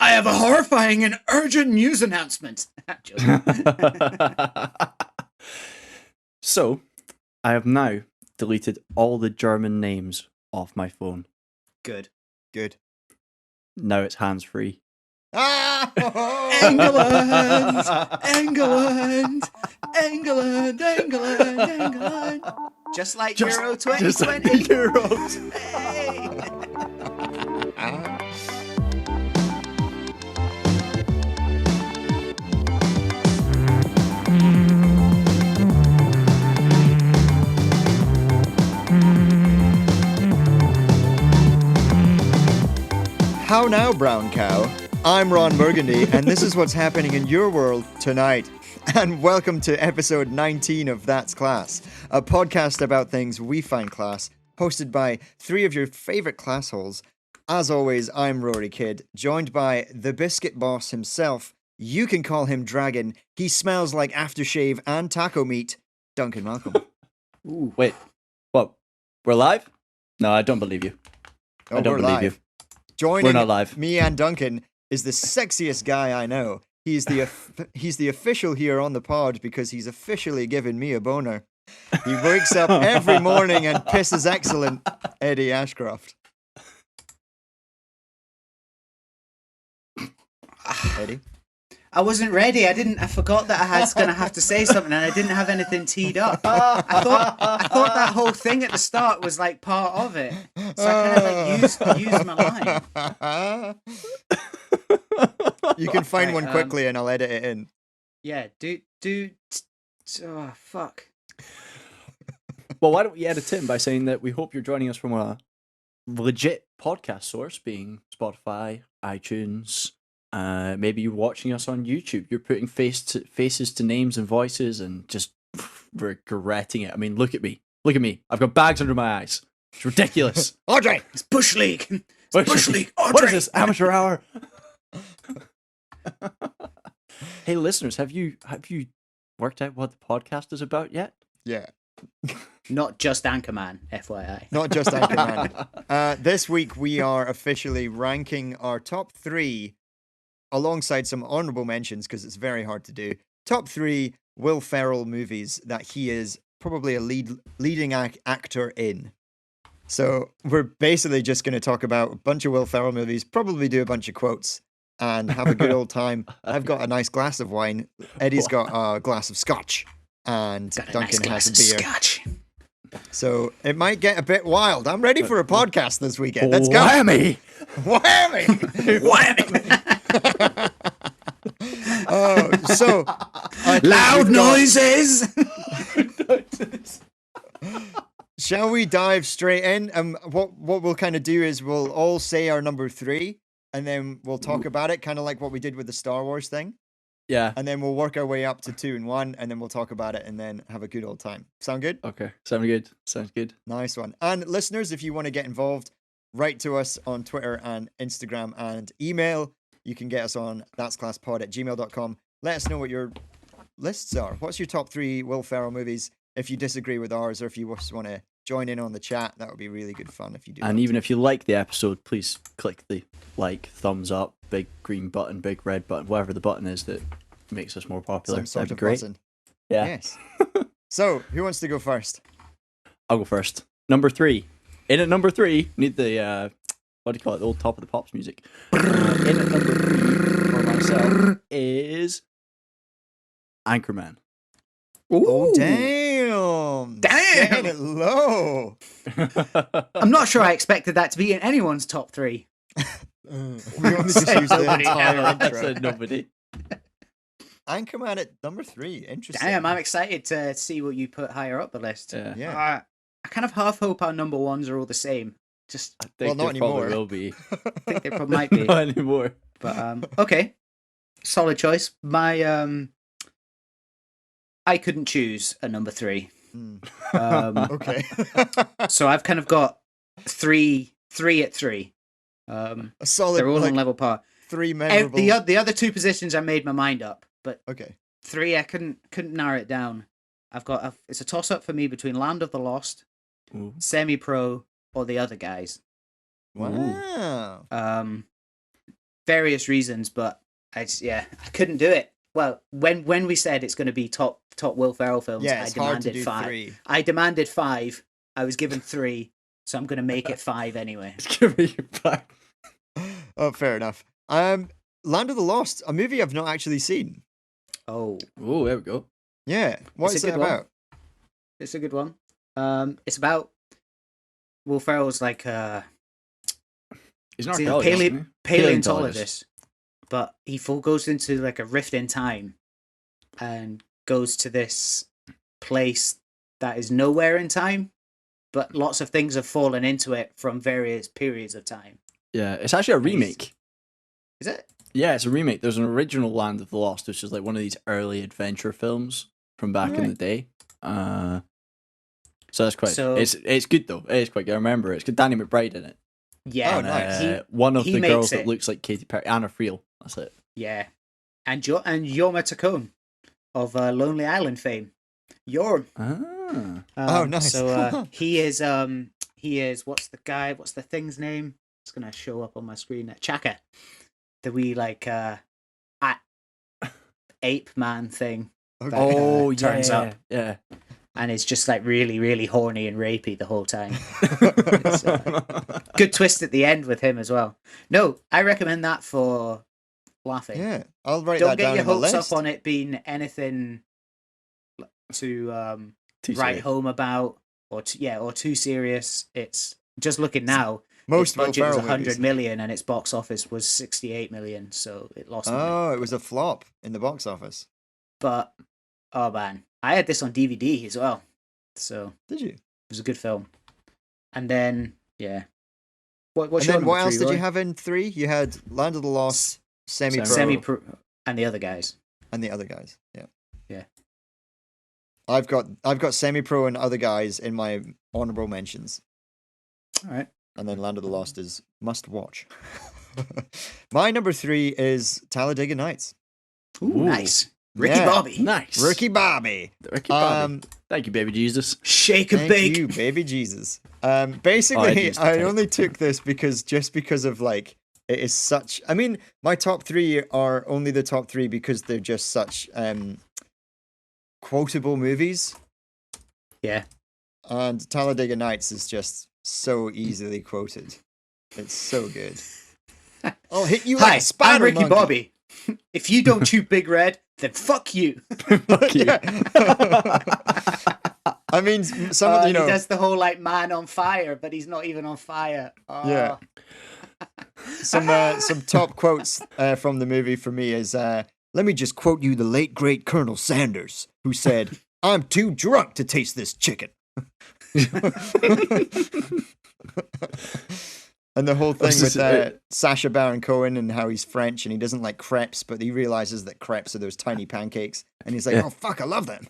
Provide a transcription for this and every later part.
I have a horrifying and urgent news announcement. So, I have now deleted all the German names off my phone. Good. Now it's hands-free. England! England! England! England! Just like Euro 2020. Just like the Euros. Hey! How now, brown cow? I'm Ron Burgundy, and this is what's happening in your world tonight. And welcome to episode 19 of That's Class, a podcast about things we find class, hosted by three of your favorite class holes. As always, I'm Ruaridh Kidd, joined by the biscuit boss himself. You can call him Dragon. He smells like aftershave and taco meat. Duncan Malcolm. Ooh, wait. What? We're live? No, I don't believe you. I don't believe you. Joining We're not live. me and Duncan is the sexiest guy I know. He's the official here on the pod because he's officially given me a boner. He wakes up every morning and pisses excellent, Eddie Ashcroft. Eddie? I wasn't ready. I forgot that I was going to have to say something, and I didn't have anything teed up. I thought that whole thing at the start was like part of it, so I kind of like used my line. You can find one quickly, and I'll edit it in. Yeah, oh fuck. Well, why don't we edit in by saying that we hope you're joining us from a legit podcast source, being Spotify, iTunes. Maybe you're watching us on YouTube. You're putting faces to names and voices and just regretting it. I mean, look at me. I've got bags under my eyes. It's ridiculous. Audrey, it's Bush League. Bush League. Audrey. What is this? Amateur hour. Hey, listeners, have you worked out what the podcast is about yet? Yeah. Not just Anchorman, FYI. Not just Anchorman. This week we are officially ranking our top three alongside some honorable mentions, because it's very hard to do. Top three Will Ferrell movies that he is probably a leading actor in. So we're basically just going to talk about a bunch of Will Ferrell movies, probably do a bunch of quotes, and have a good old time. I've got a nice glass of wine. Eddie's got a glass of scotch, and Duncan has a beer. Scotch. So it might get a bit wild. I'm ready for a podcast this weekend. Let's go. Whammy! So Loud noises. Shall we dive straight in? What we'll kind of do is we'll all say our number three, and then we'll talk about it, kind of like what we did with the Star Wars thing. Yeah. And then we'll work our way up to 2 and 1, and then we'll talk about it, and then have a good old time. Sound good? Okay. Sounds good. Nice one. And listeners, if you want to get involved, write to us on Twitter and Instagram and email. You can get us on that'sclasspod@gmail.com. Let us know what your lists are. What's your top three Will Ferrell movies? If you disagree with ours, or if you just want to join in on the chat, that would be really good fun if you do. And even if you like the episode, please click the thumbs up, big green button, big red button, whatever the button is that makes us more popular. Some sort That'd of be great. button. Yeah. Yes. So, who wants to go first? I'll go first. Number 3. In at number 3, need the what do you call it? The old Top of the Pops music. In at number 3 for myself is Anchorman. Ooh. Oh, damn! Getting it low. I'm not sure I expected that to be in anyone's top three. We only just used the entire I intro. said nobody. Anchorman at number 3. Interesting. Damn, I'm excited to see what you put higher up the list. Yeah. I kind of half hope our number ones are all the same. Just, I think not there probably anymore. will be. I think they probably might be. Not anymore. But okay, solid choice. My I couldn't choose a number 3. Okay. So I've kind of got three at 3. A solid. They're all on level par. 3 memorable. The other 2 positions I made my mind up, but Okay. 3 I couldn't narrow it down. It's a toss up for me between Land of the Lost, Ooh. Semi-Pro, or The Other Guys. Wow. various reasons, but I couldn't do it. Well, when we said it's going to be top Will Ferrell films, Yeah, I it's hard to demanded do 5. 3. I demanded 5. I was given 3, so I'm going to make it 5 anyway. Give me your back. Oh, fair enough. Land of the Lost, a movie I've not actually seen. Oh, There we go. Yeah, what It's is a it good one. about? it's a good one. It's about Will Ferrell's like He's an he's a archaeologist, isn't he? paleontologist, but he goes into like a rift in time and goes to this place that is nowhere in time, but lots of things have fallen into it from various periods of time. Yeah, it's actually a remake. Is it? Yeah, it's a remake. There's an original Land of the Lost, which is like one of these early adventure films from back in the day. So that's quite. So- it's good though. It is quite good. I remember it's got Danny McBride in it. Yeah. Oh, nice. One of he the makes girls that it. looks like Katy Perry, Anna Friel. That's it. Yeah. And Yorma Tacone of Lonely Island fame. Yorm. Ah, nice. So he is what's the thing's name? It's gonna show up on my screen. Chaka. The wee like ape man thing. Okay. oh, turns yeah, up. Yeah. And it's just like really, really horny and rapey the whole time. It's, good twist at the end with him as well. No, I recommend that for laughing. Yeah, I'll write Don't that get down your in the hopes list. up on it being anything to Too write serious. home about or too serious. It's just looking now. Most its Will budget was Ferrell 100 movies. million and its box office was 68 million, so it lost money. Oh, it was a flop in the box office. But oh man, I had this on DVD as well, so Did you? it was a good film. And then what's And your then what number else 3, did you Roy? have in 3? You had Land of the Lost, Semi-Pro, Semi-pro and the other guys. and the other guys. Yeah. Yeah. I've got Semi-Pro and other guys in my honorable mentions. All right. And then Land of the Lost is must watch. My number 3 is Talladega Nights. Ooh, nice. Ricky Yeah. Bobby. Nice. Ricky Bobby. Ricky Bobby. Thank you, baby Jesus. Shake and Thank bake. you, baby Jesus. Oh, I Basically, used the I tape. only took this because of like it is such. I mean, my top 3 are only the top 3 because they're just such quotable movies. Yeah. And Talladega Nights is just so easily quoted. It's so good. I'll hit you like Hi, a spider I'm Ricky monkey. Bobby. If you don't chew Big Red, then fuck you. Fuck you. Yeah. I mean, some of He you know. does the whole like man on fire, but he's not even on fire. Oh. Yeah. Some top quotes from the movie for me is let me just quote you the late great Colonel Sanders, who said, "I'm too drunk to taste this chicken." And the whole thing with Sacha Baron Cohen and how he's French and he doesn't like crepes, but he realizes that crepes are those tiny pancakes, and he's like, "Oh fuck, I love them."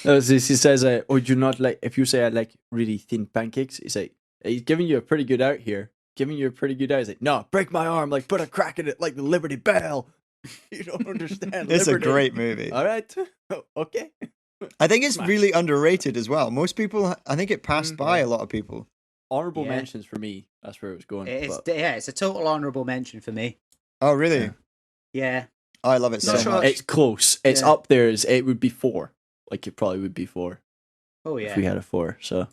He says, "Oh, do you not like?" If you say I like really thin pancakes, he's like, "He's giving you a pretty good out here. Giving you a pretty good out." He's like, "No, break my arm, like put a crack in it, like the Liberty Bell." You don't understand. It's a Liberty. great movie. All right, okay. I think it's Smash. really underrated as well. Most people, I think it passed by yeah. a lot of people. Honorable Yeah. mentions for me. That's where it was going. It's but it's a total honourable mention for me. Oh, really? Yeah. Yeah. I love it so Not sure. much. it's close. It's Yeah. up there. It would be 4. Like it probably would be 4 Oh if yeah. we had a 4. So,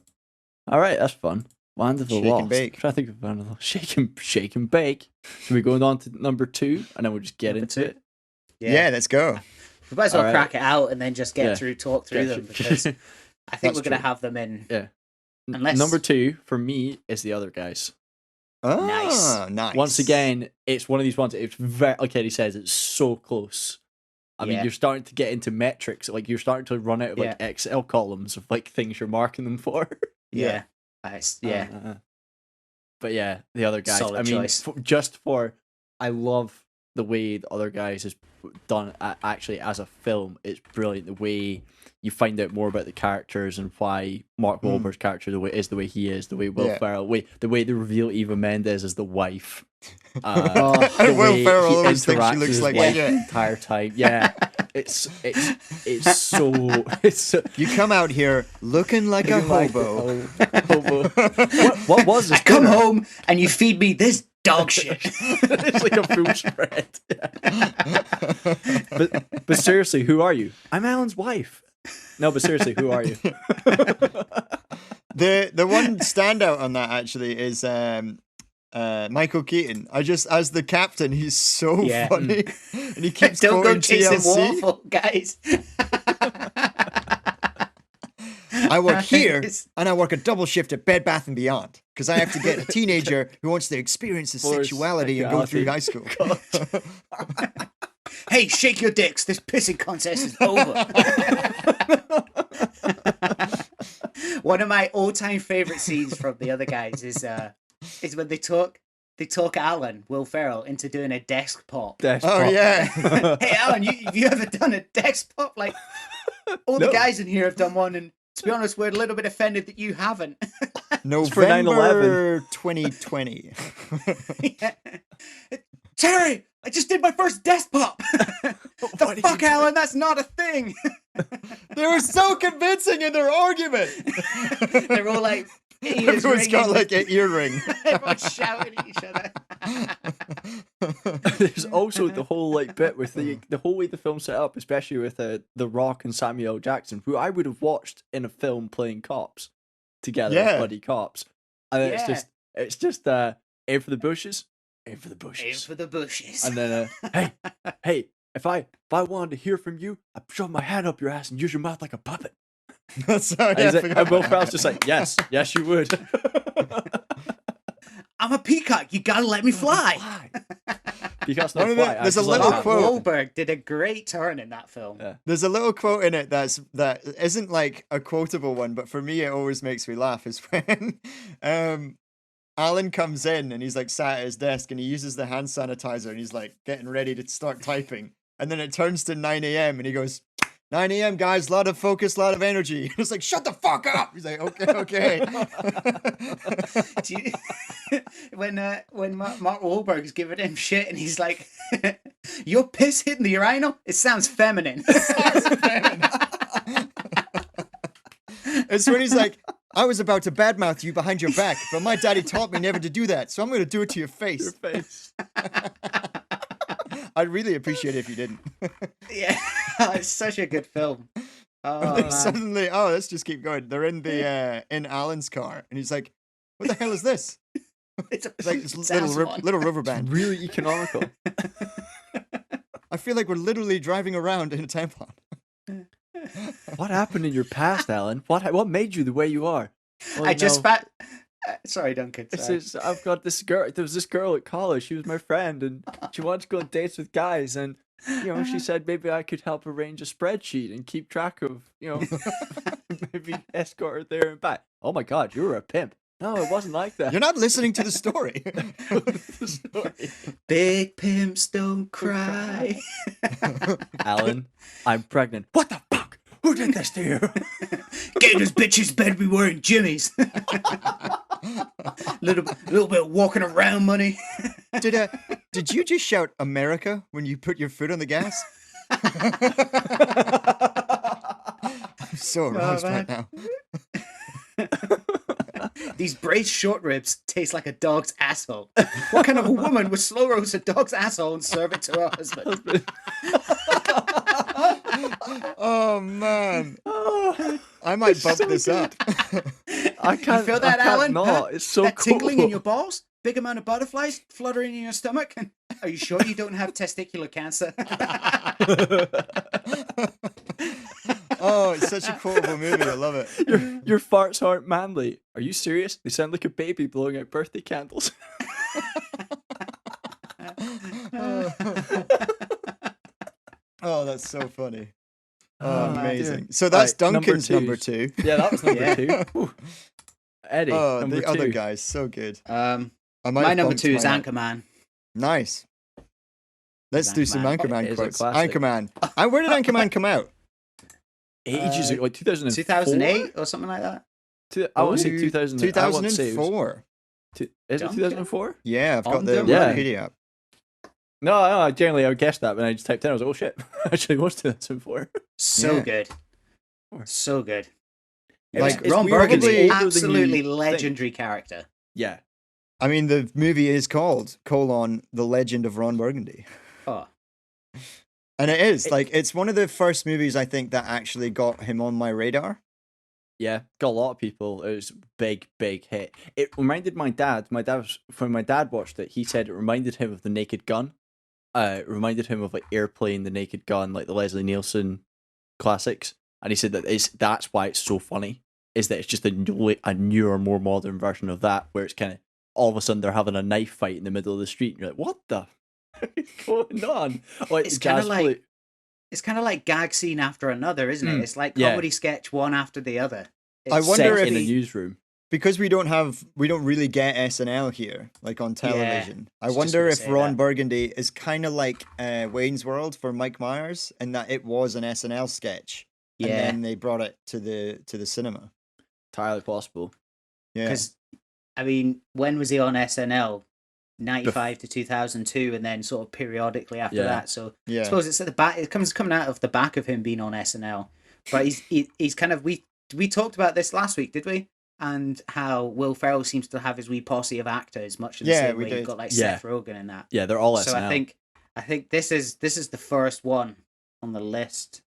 all right, that's fun. Land of the Shake and Lost. bake. I'm trying to think of Land of the Shake and bake. So we going on to number 2, and then we'll just get Number into 2. it. Yeah, let's go. We might as well Alright. crack it out and then just Yeah. talk through them because I think That's we're gonna true. have them in. Yeah. Unless- Number 2 for me is The Other Guys. Ah, nice. Once again, it's one of these ones. It's very, like Eddie says, it's so close. I mean, Yeah. you're starting to get into metrics. Like you're starting to run out of like Excel columns of like things you're marking them for. Yeah. Nice. Yeah. But yeah, The Other Guys. Solid I mean, choice. I love the way The Other Guys is done. Actually, as a film, it's brilliant. The way you find out more about the characters and why Mark Wahlberg's character the way he is, the way Will Yeah. Ferrell, the way they reveal Eva Mendes as the wife. Oh, The Will way Ferrell he always thinks she interacts looks with his like wife shit. the entire time. Yeah, it's so. You come out here looking like a hobo. What was this? I come dinner? home and you feed me this dog shit. It's like a full spread. But seriously, who are you? I'm Alan's wife. No, but seriously, who are you? The one standout on that actually is Michael Keaton. As the captain, he's so Yeah. funny, and he keeps Don't go quoting chasing TLC. waterfall, guys. I work here, It's- and I work a double shift at Bed Bath & Beyond because I have to get a teenager who wants to experience his For sexuality and go through high school. Hey, shake your dicks. This pissing contest is over. One of my all-time favorite scenes from the other guys is when they talk Alan, Will Ferrell, into doing a desk pop. Oh yeah. Hey Alan, have you ever done a desk pop? Like all the No. guys in here have done one, and to be honest, we're a little bit offended that you haven't. November 9/11. 2020. Yeah. Terry, I just did my first desk pop. The fuck, Alan? That's not a thing. They were so convincing in their argument. They're all like, ears Everyone's got ringing. like an earring. Everyone's shouting at each other. There's also the whole like bit with the whole way the film's set up, especially with The Rock and Samuel L. Jackson, who I would have watched in a film playing cops together, Yeah. as buddy cops. And Yeah. it's just aim for the bushes, aim for the Aim bushes, for the bushes. and then hey, if I wanted to hear from you, I'd shove my hand up your ass and use your mouth like a puppet. That's how And Will Ferrell's just like, yes, you would. I'm a peacock. You gotta let me fly. Peacock's One not of the- fly. there's a just little like quote. Wahlberg did a great turn in that film. Yeah. There's a little quote in it that isn't like a quotable one, but for me it always makes me laugh. Is when Alan comes in and he's like sat at his desk and he uses the hand sanitizer and he's like getting ready to start typing, and then it turns to 9 a.m. and he goes, 9 a.m. guys, lot of focus, lot of energy. It's like, shut the fuck up. He's like, okay. Do you, when Mark Wahlberg's giving him shit and he's like, "Your piss hitting the urinal? It sounds feminine." It's when he's like, I was about to badmouth you behind your back, but my daddy taught me never to do that, so I'm going to do it to your face. your face. I'd really appreciate it if you didn't. Yeah, it's such a good film. Oh, And then man. suddenly, let's just keep going. They're in the in Alan's car, and he's like, "What the hell is this?" It's It's like this sounds fun. little rubber band. Really economical. I feel like we're literally driving around in a tampon. What happened in your past, Alan? What made you the way you are? Well, I just no, found. Sorry, Duncan. Sorry. I've got this girl. There was this girl at college. She was my friend, and she wanted to go on dates with guys. And she said maybe I could help arrange a spreadsheet and keep track of, maybe escort her there and back. Oh my God, you were a pimp. No, it wasn't like that. You're not listening to the story. The story. Big pimps don't cry. Alan, I'm pregnant. What the fuck? Who did this to you? Get in this bitch's bed. We wearing jimmies. little bit of walking around money. Did you just shout America when you put your foot on the gas? I'm so aroused right now. These braised short ribs taste like a dog's asshole. What kind of a woman would slow roast a dog's asshole and serve it to her husband? Oh man, I might bump this up. I can't. You feel that, I can't Alan? not. Huh? It's so that cool. tingling in your balls? Big amount of butterflies fluttering in your stomach? Are you sure you don't have testicular cancer? Oh, it's such a quotable movie. I love it. Your farts aren't manly. Are you serious? They sound like a baby blowing out birthday candles. Oh, that's so funny. Oh, Oh, amazing. dear. So that's Right, number Duncan's two. number two. Yeah, that was number Yeah. two. Ooh. Eddie, Oh, number the other two. guys, so good. My I might have number bumped 2 is mine up. Anchorman. Nice. Let's do some Anchorman. Anchorman It is a quotes. classic. Anchorman. Where did Anchorman come out? Ages ago, like 2004? 2008 or something like that. I want to say 2000. 2004. Is it Duncan? 2004? Yeah, I've got On the the road. Wikipedia up. No, I generally I would guess that when I just typed in. I was like, oh shit, actually it was 2004. So Yeah. good. So good. Like, Ron we Burgundy, probably- absolutely older than you legendary character. Yeah, I mean, the movie is called The Legend of Ron Burgundy. Oh, And it is. Like, it's one of the first movies, I think, that actually got him on my radar. Yeah, got a lot of people. It was big hit. It reminded my dad. When my dad watched it, he said it reminded him of The Naked Gun. It reminded him of like Airplane, The Naked Gun, like the Leslie Nielsen classics. And he said that's why it's so funny. Is that it's just a newer, more modern version of that, where it's kind of all of a sudden they're having a knife fight in the middle of the street, and you're like, what the is going on? Like, it's kind of like gag scene after another, isn't it? It's like comedy sketch one after the other. I wonder if in a newsroom, because we don't really get SNL here, like on television. I wonder if Ron Burgundy is kind of like Wayne's World for Mike Myers, and that it was an SNL sketch, and then they brought it to the cinema. Entirely possible. Yeah, because I mean, when was he on SNL? 95 to 2002, and then sort of periodically after that. So I suppose it's at the back. It coming out of the back of him being on SNL. But he's kind of we talked about this last week, did we? And how Will Ferrell seems to have his wee posse of actors, much in the same way you've got like Seth Rogen and that. Yeah, they're all SNL. So I think this is the first one on the list.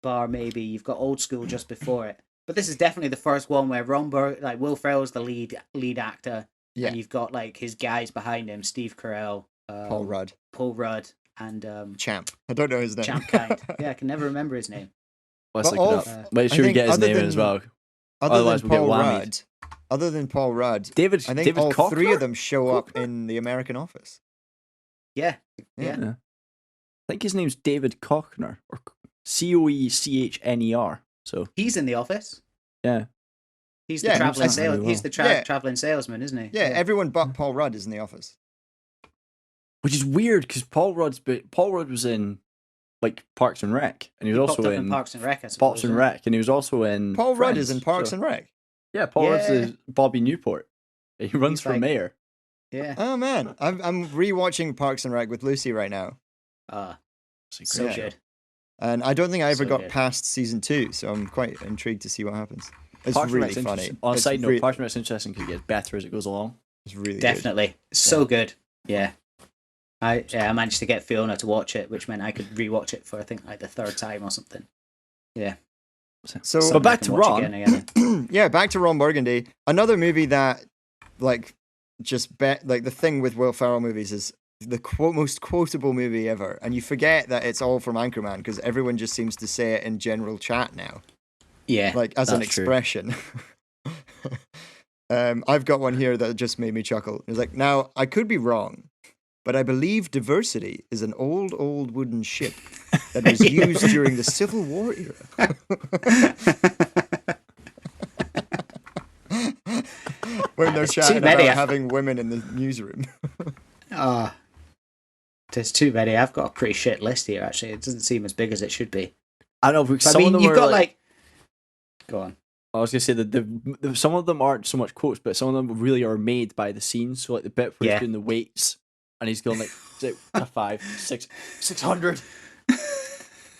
Bar maybe you've got Old School just before it, but this is definitely the first one where Will Ferrell's the lead actor. Yeah. And you've got like his guys behind him, Steve Carell, Paul Rudd, and Champ. I don't know his name. Champ Kind. Yeah, I can never remember his name. Let's look it up. Make sure we get his name in as well. Otherwise, we'll get whammied. Other than Paul Rudd, I think David all Cochner? three of them show up in The American Office. Yeah. I think his name's David Cochner, or Coechner. So he's in The Office. Yeah. He's the traveling He's the traveling salesman, isn't he? Yeah, everyone but Paul Rudd is in The Office. Which is weird because Paul Rudd was in like Parks and Rec, and he was also in Parks and Rec. I suppose, Parks and Rec, and he was also in. Paul Rudd is in Parks and Rec. Yeah, Paul Rudd's is Bobby Newport. He runs for mayor. Yeah. Oh man, I'm rewatching Parks and Rec with Lucy right now. So good. And I don't think I ever got past season 2, so I'm quite intrigued to see what happens. It's really funny. On a side note, Parks and Rec's interesting because it gets better as it goes along. It's really definitely good. So good. Yeah. I managed to get Fiona to watch it, which meant I could rewatch it for I think like the third time or something. Yeah. So back to Ron. Yeah, back to Ron Burgundy. Another movie that like the thing with Will Ferrell movies is the most quotable movie ever, and you forget that it's all from Anchorman because everyone just seems to say it in general chat now. Yeah, like as an expression. I've got one here that just made me chuckle. It's like, now I could be wrong, but I believe diversity is an old wooden ship that was used during the Civil War era. When they're chatting about having women in the newsroom. There's too many. I've got a pretty shit list here, actually. It doesn't seem as big as it should be. I know, but some of them you've got like... Go on. I was going to say that some of them aren't so much quotes, but some of them really are made by the scenes. So like the bit where he's doing the weights, and he's going like, 600,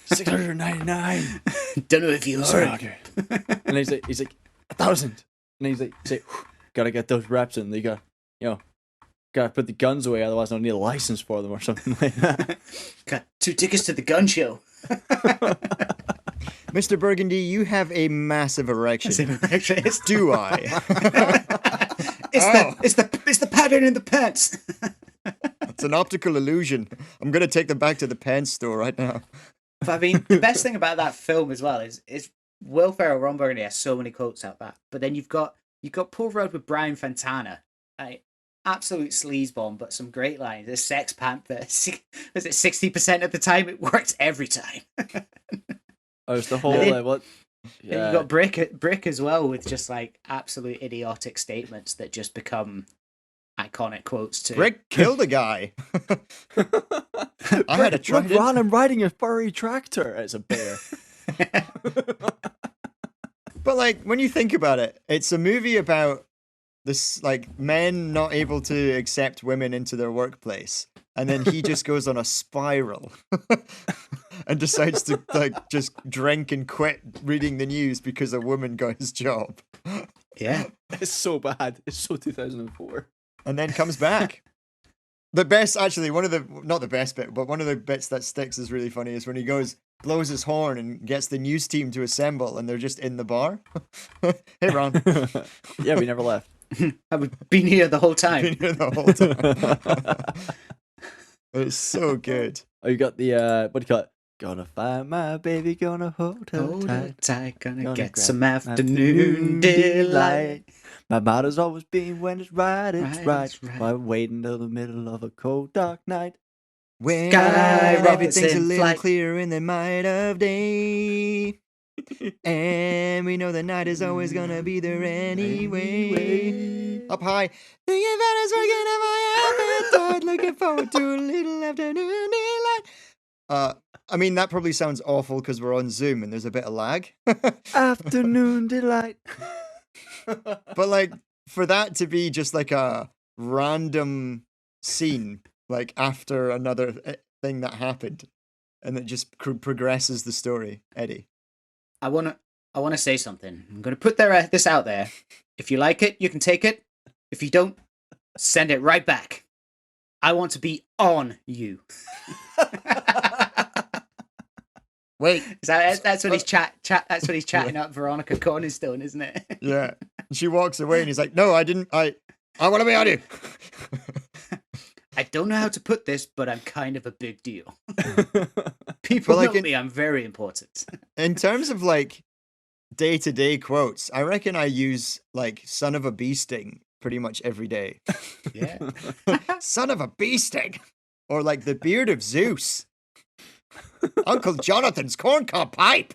699. Don't know if you heard. And he's like 1,000. And he's like, gotta get those reps in. They gotta put the guns away, otherwise I'll need a license for them or something like that. Got 2 tickets to the gun show. Mr. Burgundy, you have a massive erection. Do I? It's the pattern in the pants. It's an optical illusion. I'm gonna take them back to the pants store right now. But I mean, the best thing about that film as well is Will Ferrell, Ron Burgundy has so many quotes out that. But then you've got Paul Rudd with Brian Fantana, right? Absolute sleazebomb, but some great lines. The Sex Panther. Was it 60% of the time? It works every time. It's the whole what? Yeah. You got Brick as well with just like absolute idiotic statements that just become iconic quotes too. Brick killed a guy. I had a trident. Look, Ron, I'm riding a furry tractor. It's a bear. But like when you think about it, it's a movie about this like men not able to accept women into their workplace, and then he just goes on a spiral and decides to like just drink and quit reading the news because a woman got his job. Yeah, it's so bad. It's so 2004. and then comes back. The best, actually, not the best bit, but one of the bits that sticks is really funny is when he blows his horn and gets the news team to assemble, and they're just in the bar. Hey, Ron. Yeah, we never left. I've been here the whole time. Been here the whole time. It's so good. Oh, you got the what do you call it? Gonna find my baby, gonna hold her Hold tight. her tight, gonna get grab some afternoon delight. My motto's always been when it's right, it's Right, right. it's right. Why wait until the middle of a cold, dark night? When Skyrockets everything's a in little flight. clearer in the might of day. And we know the night is always gonna be there anyway. Up high. Thinking about us working at my appetite. Looking forward to a little afternoon delight. I mean, that probably sounds awful because we're on Zoom and there's a bit of lag. Afternoon delight. But like, for that to be just like a random scene, like after another thing that happened, and it just progresses the story, Eddie. I wanna say something. I'm gonna put this out there. If you like it, you can take it. If you don't, send it right back. I want to be on you. Wait, That's what he's That's what he's chatting up Veronica Cornerstone, isn't it? yeah. She walks away and he's like, "No, I didn't. I want to be on you." I don't know how to put this, but I'm kind of a big deal. People But, like, know me. I'm very important. In terms of like day-to-day quotes, I reckon I use like "son of a bee sting" pretty much every day. Yeah. Son of a bee sting, or like the beard of Zeus. Uncle Jonathan's corncob pipe.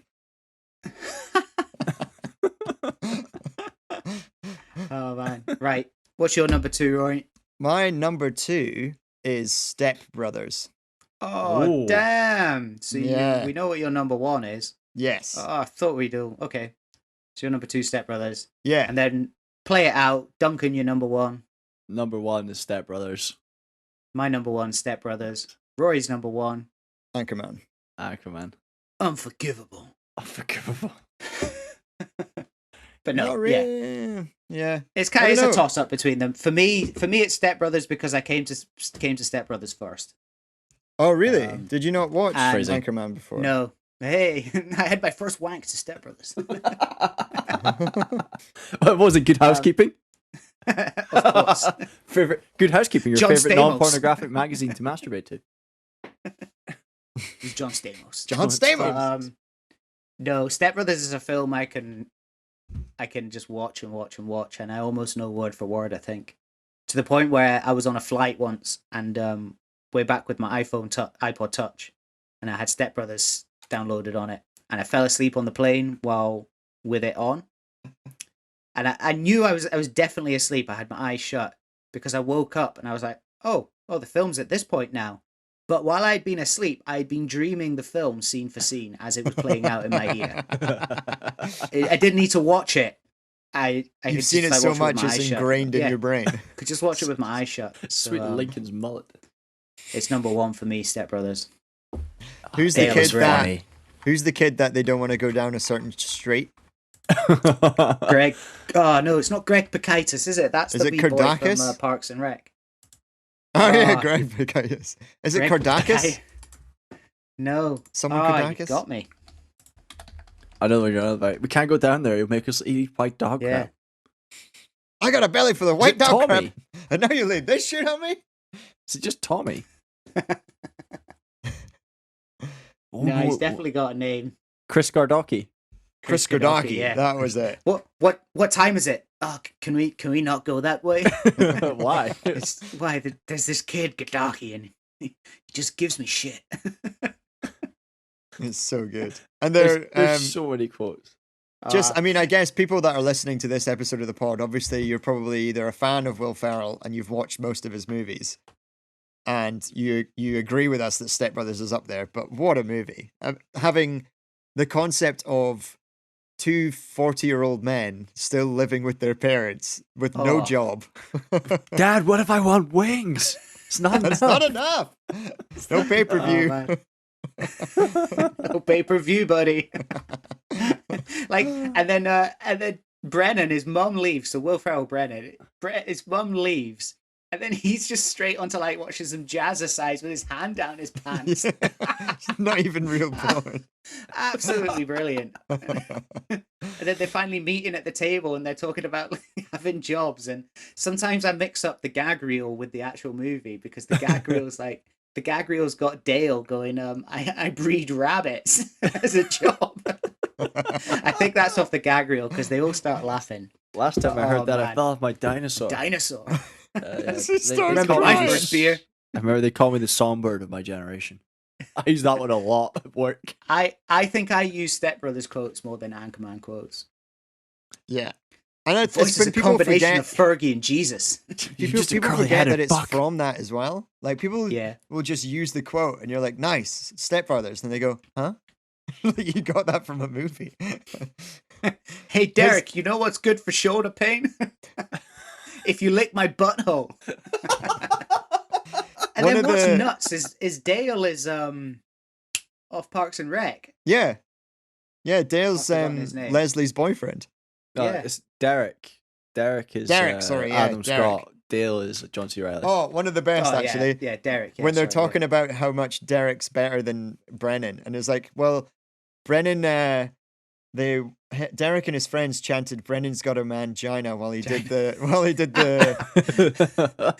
Oh man. Right. What's your number 2, Rory? My number 2 is Step Brothers. Oh Ooh. damn. So Yeah. we know what your number 1 is. Yes. Oh, I thought we do. Okay. So your number 2, Step Brothers. Yeah. And then play it out. Duncan, your number 1. Number 1 is Step Brothers. My number 1, Step Brothers. Rory's number 1, Anchorman. Aquaman. Unforgivable. Unforgivable. But no, Not yeah. really. Yeah. It's I it's don't a know. toss up between them. For me, it's Step Brothers because I came to Step Brothers first. Oh, really? Um, Did you not watch and- Phrasing. Anchorman before? No, hey, I had my first wank to Step Brothers. What was it? Good Housekeeping? Of course. Favorite Good Housekeeping, your John favorite Stamos. non-pornographic magazine to masturbate to. It's John Stamos. John Stamos. No, Step Brothers is a film I can just watch and watch and watch, and I almost know word for word. I think to the point where I was on a flight once, and way back with my iPod Touch, and I had Step Brothers downloaded on it, and I fell asleep on the plane while with it on, and I knew I was definitely asleep. I had my eyes shut because I woke up and I was like, oh, the film's at this point now. But while I'd been asleep, I'd been dreaming the film scene for scene as it was playing out in my ear. I didn't need to watch it. I You've could seen it just, so watch with much, my it's eyes shut. ingrained in Yeah, your brain. could just watch it with my eyes shut. So, Sweet Lincoln's mullet. It's number 1 for me, Step Brothers. Who's the Dale kid is that? funny. Who's the kid that they don't want to go down a certain street? Greg. Oh no, it's not Greg Pikitis, is it? That's Is the it big boy from Kardakis? Parks and Rec. Oh yeah, Ah. Greg Pikitis. Is it Greg Kardakis? Piki- No. Someone You Kardakis? got me. I know what you're on about. We can't go down there. It'll make us eat white dog Yeah. crap. I got a belly for the Is white it dog Tommy? crap. And now you laid this shit on me? Is it just Tommy? No, he's definitely got a name. Chris Gardocki. Chris Kodaki. Yeah. That was it. What time is it? Oh, can we not go that way? Why? Why? There's this kid Gadaki, and he just gives me shit. It's so good. And they're There's so many quotes. I mean, I guess people that are listening to this episode of the pod, obviously you're probably either a fan of Will Ferrell and you've watched most of his movies, and you agree with us that Step Brothers is up there. But what a movie! Having the concept of two 40-year-old men still living with their parents with no Oh. job. Dad, what if I want wings? It's not That's enough. not enough. No pay-per-view. Oh, man. No pay-per-view, buddy. and then Brennan, his mum leaves. So Will Ferrell, Brennan, his mum leaves, And then he's just straight onto like watching some jazzercise with his hand down his pants. It's not even real porn. Absolutely brilliant. And then they're finally meeting at the table and they're talking about like, having jobs. And sometimes I mix up the gag reel with the actual movie because the gag reel's like the gag reel's got Dale going, I breed rabbits as a job. I think that's off the gag reel because they all start laughing. Last time I heard that, man. I fell off my dinosaur. Dinosaur. Remember my first beer. I remember they called me the songbird of my generation. I use that one a lot at work. I think I use Step Brothers quotes more than Anchorman quotes. Yeah. And it's Voice is when a people combination forget, of Fergie and Jesus. people forget that it's from that as well. Like people will just use the quote and you're like, nice, Step Brothers. And they go, huh? You got that from a movie. Hey, Derek, you know what's good for shoulder pain? If you lick my butthole. And One then of what's the- nuts is Dale is off Parks and Rec. Yeah. Yeah, Dale's I've forgotten his name. Leslie's boyfriend. No, Yeah. it's Derek. Derek is Sorry, yeah, Adam Derek. Scott. Dale is John C. Reilly. Oh, one of the best, Oh, actually. Yeah, Derek. Yeah, when they're sorry, talking about how much Derek's better than Brennan. And it's like, well, Brennan, Derek and his friends chanted Brennan's got a mangina while he did the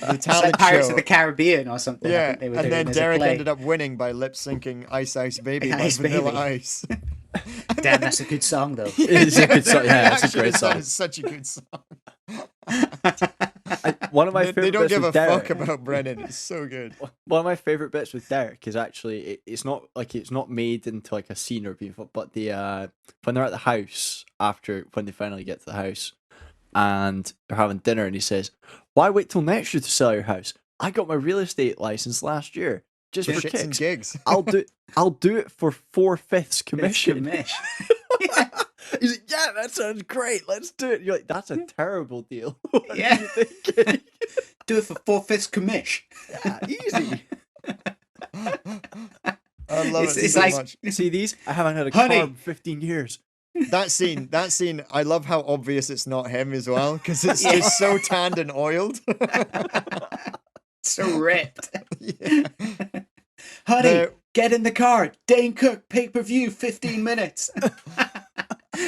It's talent like Pirates show. of the Caribbean or something. I Yeah, think they were and doing then as a Derek play. ended up winning by lip syncing Ice Ice Baby by Ice Vanilla Baby. Ice. Damn, that's a good song though. It's a good song. Yeah, it's a Actually, great that song. is such a good song. One of my favorite They don't bits give a with Derek, fuck about Brennan. It's so good. One of my favorite bits with Derek is actually it's not made into like a scene or anything, but the when they're at the house after when they finally get to the house and they're having dinner and he says, "Why wait till next year to sell your house? I got my real estate license last year just for Shits and kicks. gigs. I'll do it for 4/5 commission." Mish. He's like, "Yeah, that sounds great. Let's do it." You're like, "That's a terrible deal." What are Yeah. you thinking? Do it for 4/5 commish. Yeah, easy. I love it It's so like- much. See these? I haven't had a Honey. car in 15 years. That scene, I love how obvious it's not him as well, because it's just so tanned and oiled. So ripped. Yeah. Honey, The- get in the car. Dane Cook, pay-per-view, 15 minutes.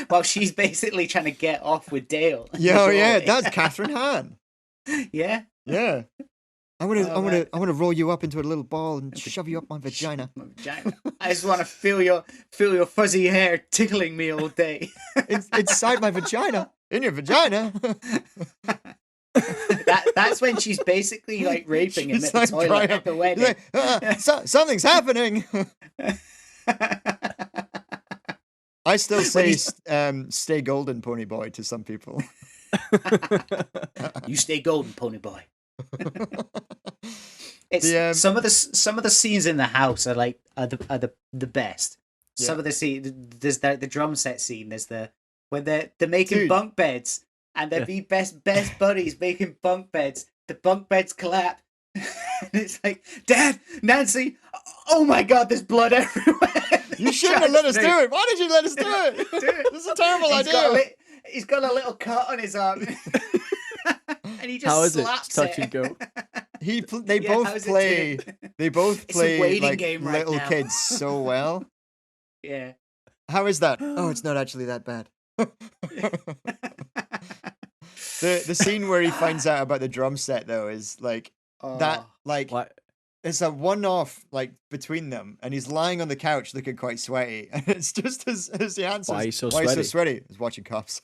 While she's basically trying to get off with Dale. Yeah, oh yeah, that's Catherine Hahn. Yeah. Yeah. I want to, Oh, man. I want to roll you up into a little ball and shove you up my vagina. My vagina. I just want to feel your fuzzy hair tickling me all day. Inside my vagina, in your vagina. That's when she's basically like raping him She's at the like toilet crying. at the He's wedding. like, something's happening. I still say stay golden, pony boy, to some people. You stay golden, pony boy. It's The, some of the scenes in the house are the best. Some of the scene, there's the drum set scene. There's when they're making Dude. bunk beds and they're be best buddies making bunk beds. The bunk beds collapse. And it's like, Dad, Nancy, oh my God, there's blood everywhere. You shouldn't have let us do it. Why did you let us do it? This is a terrible idea. He's got a little cut on his arm. And he just How is it? slaps Touch and go. They Yeah, both how's it play. doing? They both It's a play waiting like game right little now. kids so well. Yeah. How is that? Oh, it's not actually that bad. The scene where he finds out about the drum set though is like that. Oh. Like What? it's a one-off like between them, and he's lying on the couch looking quite sweaty, and it's just as he answers, Why are you so "Why are you so sweaty?" sweaty?" He's watching Cops.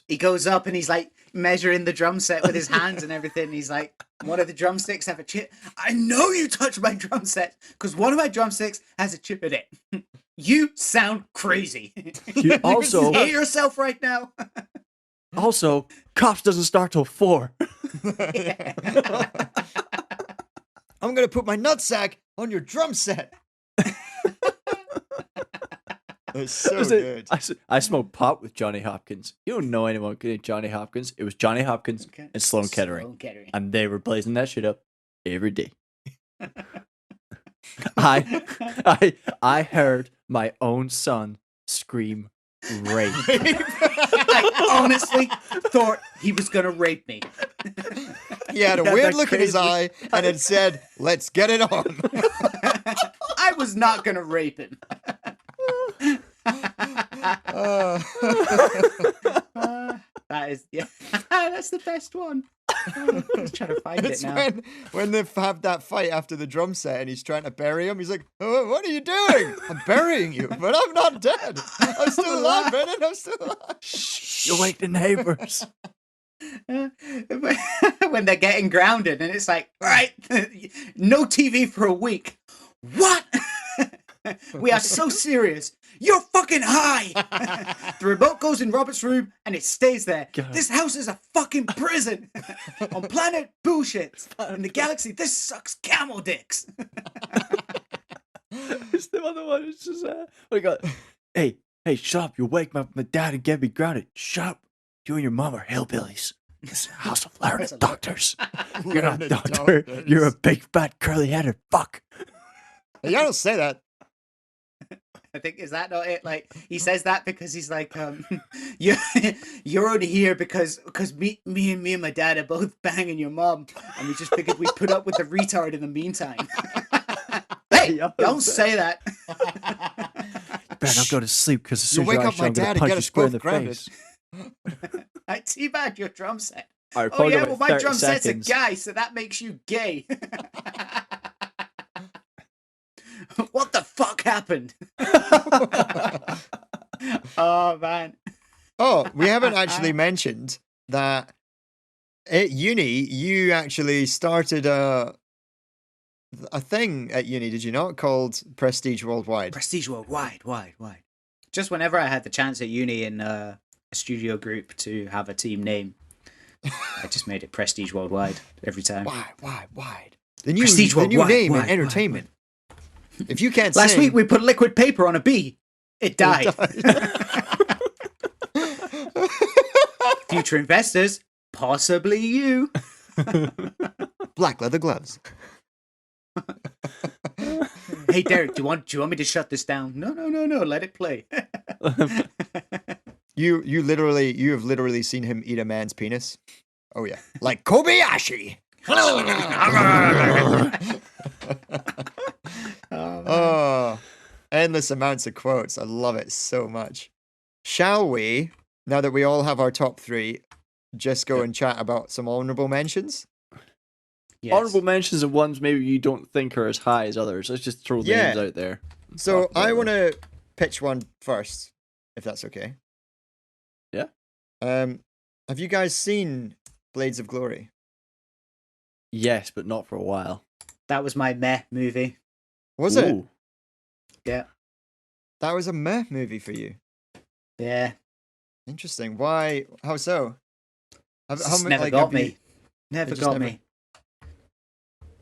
He goes up and he's like measuring the drum set with his hands and everything. He's like, one of the drumsticks have a chip. I know you touched my drum set because one of my drumsticks has a chip in it. You sound crazy. You also, Hear yourself right now. Cops doesn't start till 4. I'm gonna put my nutsack on your drum set. It's so good. I smoked pot with Johnny Hopkins. You don't know anyone named Johnny Hopkins. It was Johnny Hopkins and Sloan Kettering. And they were blazing that shit up every day. I heard my own son scream rape. I honestly thought he was gonna rape me. He had a Yeah, weird that look in his crazy- eye and it said, "Let's get it on." I was not gonna rape him. That is, yeah, that's the best one. I'm just trying to find It's it now. when they have that fight after the drum set and he's trying to bury him. He's like, "Oh, what are you doing? I'm burying you, but I'm not dead. I'm still alive, Brennan. I'm still alive." You wake the neighbors. When they're getting grounded, and it's like, all right, no TV for a week. What? We are so serious. You're fucking high. The remote goes in Robert's room and it stays there. God. This house is a fucking prison. On planet bullshit. In the galaxy, this sucks camel dicks. It's the other one. It's just we got. Hey, shut up! You wake my dad and get me grounded. Shut up! You and your mom are hillbillies. This is a house of learned doctors. You're not a doctor. You're a big fat curly headed fuck. You don't say that. I think, is that not it? Like, he says that because he's like, you're only here because me and my dad are both banging your mom, and we just figured we'd put up with the retard in the meantime. Hey, don't say that. Better not go to sleep because as soon as wake you're up my I'm gonna dad and punch get you us square in both the grounded. face. I teabag your drum set. All right, Oh probably yeah, about well my 30 drum set's a seconds. guy, so that makes you gay. What the fuck happened? Oh man. Oh, we haven't actually mentioned that at uni you actually started a thing at uni, did you not? Called Prestige Worldwide. Prestige Worldwide, wide. Just whenever I had the chance at uni in a studio group to have a team name, I just made it Prestige Worldwide every time. Wide. The new, Prestige the new Worldwide, name wide, in entertainment. If you can't Last sing, week we put liquid paper on a bee. It died. Future investors, possibly you. black leather gloves. Hey Derek, do you want me to shut this down? No, let it play. You have literally seen him eat a man's penis. Oh yeah, like Kobayashi. Oh, endless amounts of quotes. I love it so much. Shall we, now that we all have our top three, just go and chat about some honorable mentions? Yes. Honorable mentions of ones maybe you don't think are as high as others. Let's just throw names out there. So Talk about I want them. to pitch one first, if that's okay. Yeah. Have you guys seen Blades of Glory? Yes, but not for a while. That was my meh movie. Was it? Ooh. Yeah. That was a meh movie for you. Yeah. Interesting. Why? How so? It's just never got me. Never just got never- me.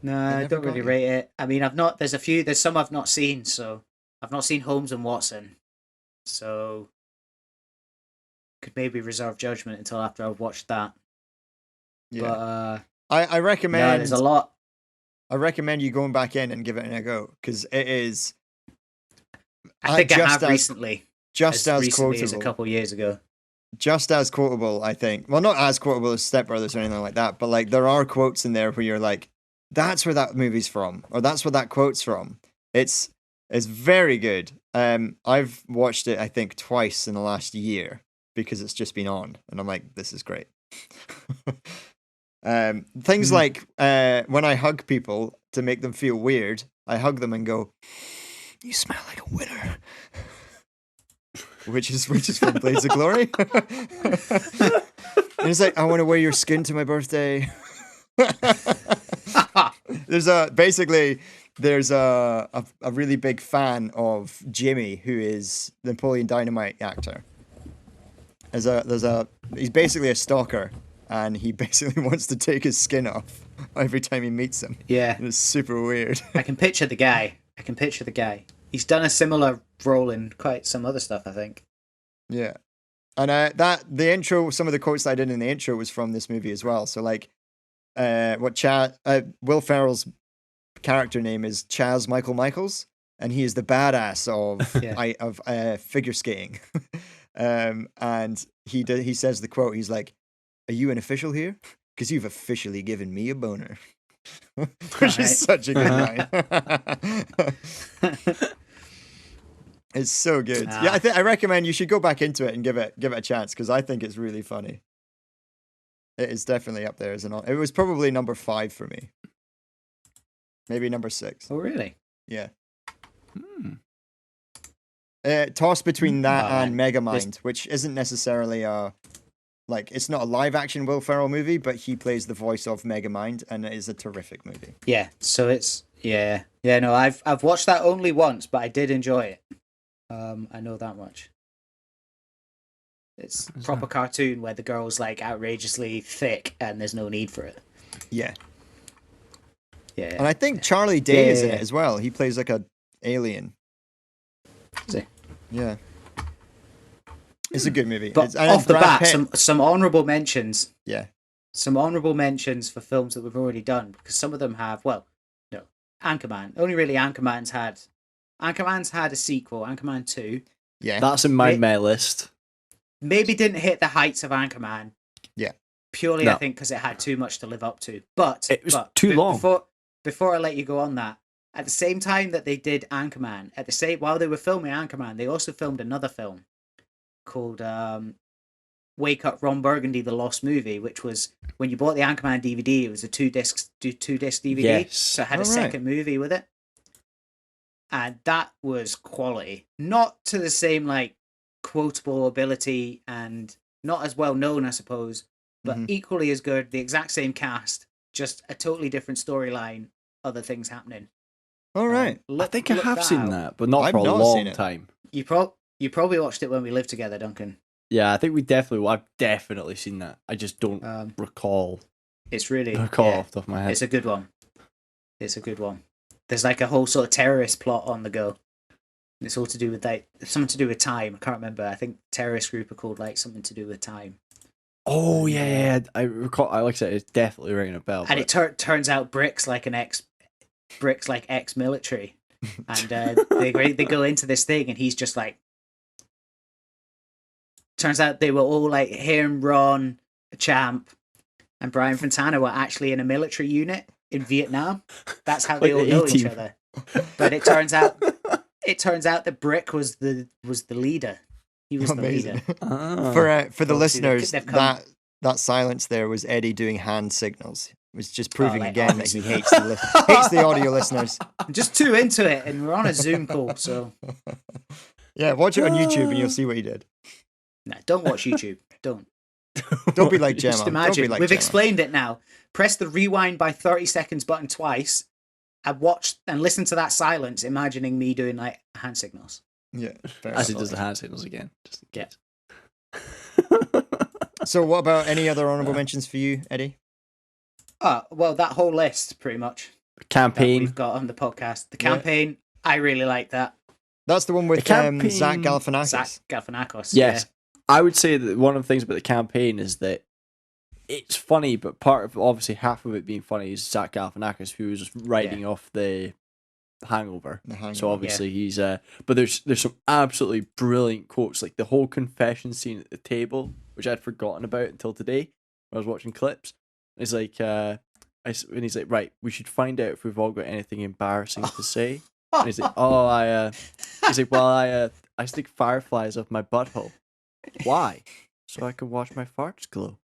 No, I never don't got really you? rate it. I mean, there's some I've not seen, so I've not seen Holmes and Watson. So could maybe reserve judgment until after I've watched that. Yeah. But I no, recommend. there's a lot. I recommend you going back in and give it a go because it is I think I just have as- recently. just as recently as a quotable. couple years ago. Just as quotable, I think. Well, not as quotable as Step Brothers or anything like that, but like there are quotes in there where you're like, "That's where that movie's from," or "That's where that quote's from." It's very good. I've watched it I think twice in the last year because it's just been on, and I'm like, "This is great." Things like when I hug people to make them feel weird, I hug them and go, "You smell like a winner." Which is from Blades of Glory. And it's like, "I want to wear your skin to my birthday." There's a really big fan of Jimmy, who is the Napoleon Dynamite actor. He's basically a stalker, and he basically wants to take his skin off every time he meets him. Yeah. And it's super weird. I can picture the guy. He's done a similar role in quite some other stuff, I think. Yeah. And the intro, some of the quotes that I did in the intro was from this movie as well. So like Will Ferrell's character name is Chaz Michael Michaels, and he is the badass of figure skating. And he says the quote, he's like, "Are you an official here? because you've officially given me a boner. Which is such a good line. It's so good. Yeah, I recommend you should go back into it and give it a chance, because I think it's really funny. It is definitely up there as an. It was probably number 5 for me. Maybe number 6. Oh, really? Yeah. Toss between that and Megamind, which isn't necessarily it's not a live action Will Ferrell movie, but he plays the voice of Megamind, and it is a terrific movie. Yeah. So it's no, I've watched that only once, but I did enjoy it. I know that much. It's a proper cartoon where the girl's like outrageously thick and there's no need for it. Yeah. Yeah. And I think Charlie Day is in it as well. He plays like a alien. Is he? Yeah. It's a good movie. But off the bat, some honourable mentions. Yeah. Some honourable mentions for films that we've already done, because some of them have, Anchorman. Only really Anchorman's had a sequel, Anchorman 2. Yeah. That's in my May list. Maybe didn't hit the heights of Anchorman. Yeah. Purely, I think, because it had too much to live up to. But it was too long. Before I let you go on that, at the same time that they did Anchorman, while they were filming Anchorman, they also filmed another film called Wake Up Ron Burgundy: The Lost Movie, which was, when you bought the Anchorman DVD, it was a two-disc DVD. Yes. So it had a second movie with it. And that was quality. Not to the same, quotable ability, and not as well known, I suppose, but equally as good. The exact same cast, just a totally different storyline, other things happening. All right. I think I have seen that, but not for a long time. You probably watched it when we lived together, Duncan. Yeah, I think I've definitely seen that. I just don't recall. It's really off the top of my head. It's a good one. There's like a whole sort of terrorist plot on the go. And it's all to do with something to do with time. I can't remember. I think terrorist group are called something to do with time. Oh yeah. I recall. Like I said, it's definitely ringing a bell. And it turns out Brick's like ex-military, and they go into this thing, and he's just like. Turns out they were all him, Ron, Champ, and Brian Fontana were actually in a military unit in Vietnam. That's how they all know each other. But it turns out that Brick was the leader. He was amazing. The leader. For the listeners, that silence there was Eddie doing hand signals. It was just proving again that he hates the audio listeners. I'm just too into it, and we're on a Zoom call, so yeah, watch it on YouTube and you'll see what he did. Nah, don't watch YouTube. Don't be like Gemma. Just imagine. We've explained it now. Press the rewind by 30 seconds button twice. And watch and listen to that silence, imagining me doing hand signals. Yeah, as he does the hand signals again. Just in case. So, what about any other honourable mentions for you, Eddie? Well, that whole list, pretty much. The campaign we've got on the podcast. The campaign, I really like that. That's the one with Zach Galifianakis. Zach Galifianakis. Yes. Yeah. I would say that one of the things about the campaign is that it's funny, but part of obviously half of it being funny is Zach Galifianakis, who was just writing off the Hangover. So obviously he's but there's some absolutely brilliant quotes, like the whole confession scene at the table, which I'd forgotten about until today when I was watching clips. It's like and he's like, right, we should find out if we've all got anything embarrassing to say. And he's like, I stick fireflies up my butthole. Why? So I can watch my farts glow.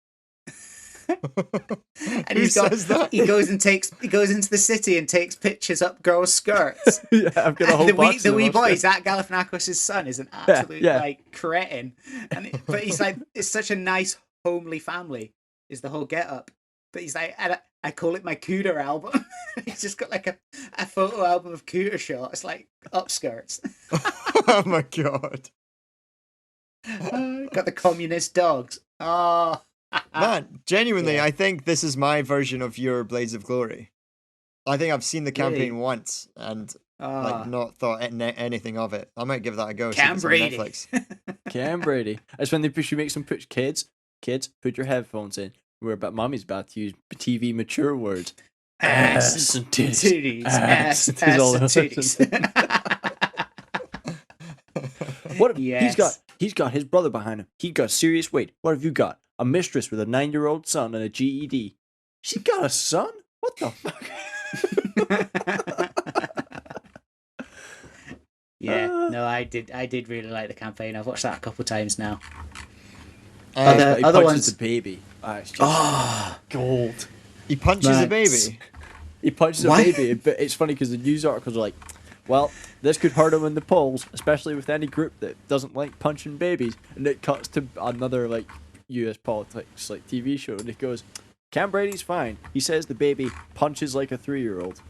And he goes into the city and takes pictures up girls' skirts. Yeah, I've got a whole box. The wee boy, Zach Galifianakis' son, is an absolute cretin. But he's like, it's such a nice homely family. Is the whole get up. But he's like, I call it my cooter album. He's just got like a photo album of cooter shots, like upskirts. Oh my god. Got the communist dogs. Oh. Man, genuinely, I think this is my version of your Blades of Glory. I think I've seen the campaign once and not thought anything of it. I might give that a go. Cam Brady. Netflix. Cam Brady. That's when she makes them put kids, put your headphones in. Mummy's about to use TV mature words. Ass and titties. Ass and titties. What if he's got his brother behind him. He got serious weight. What have you got? A mistress with a 9-year-old son and a GED. She got a son? What the fuck? Yeah, no, I did really like the campaign. I've watched that a couple of times now. He Other punches ones, the baby. It's just gold. He punches a Man. baby. He punches Why? a baby, but it's funny because the news articles are like, well, this could hurt him in the polls, especially with any group that doesn't like punching babies. And it cuts to another like U.S. politics like TV show, and it goes, Cam Brady's fine. He says the baby punches like a 3-year-old.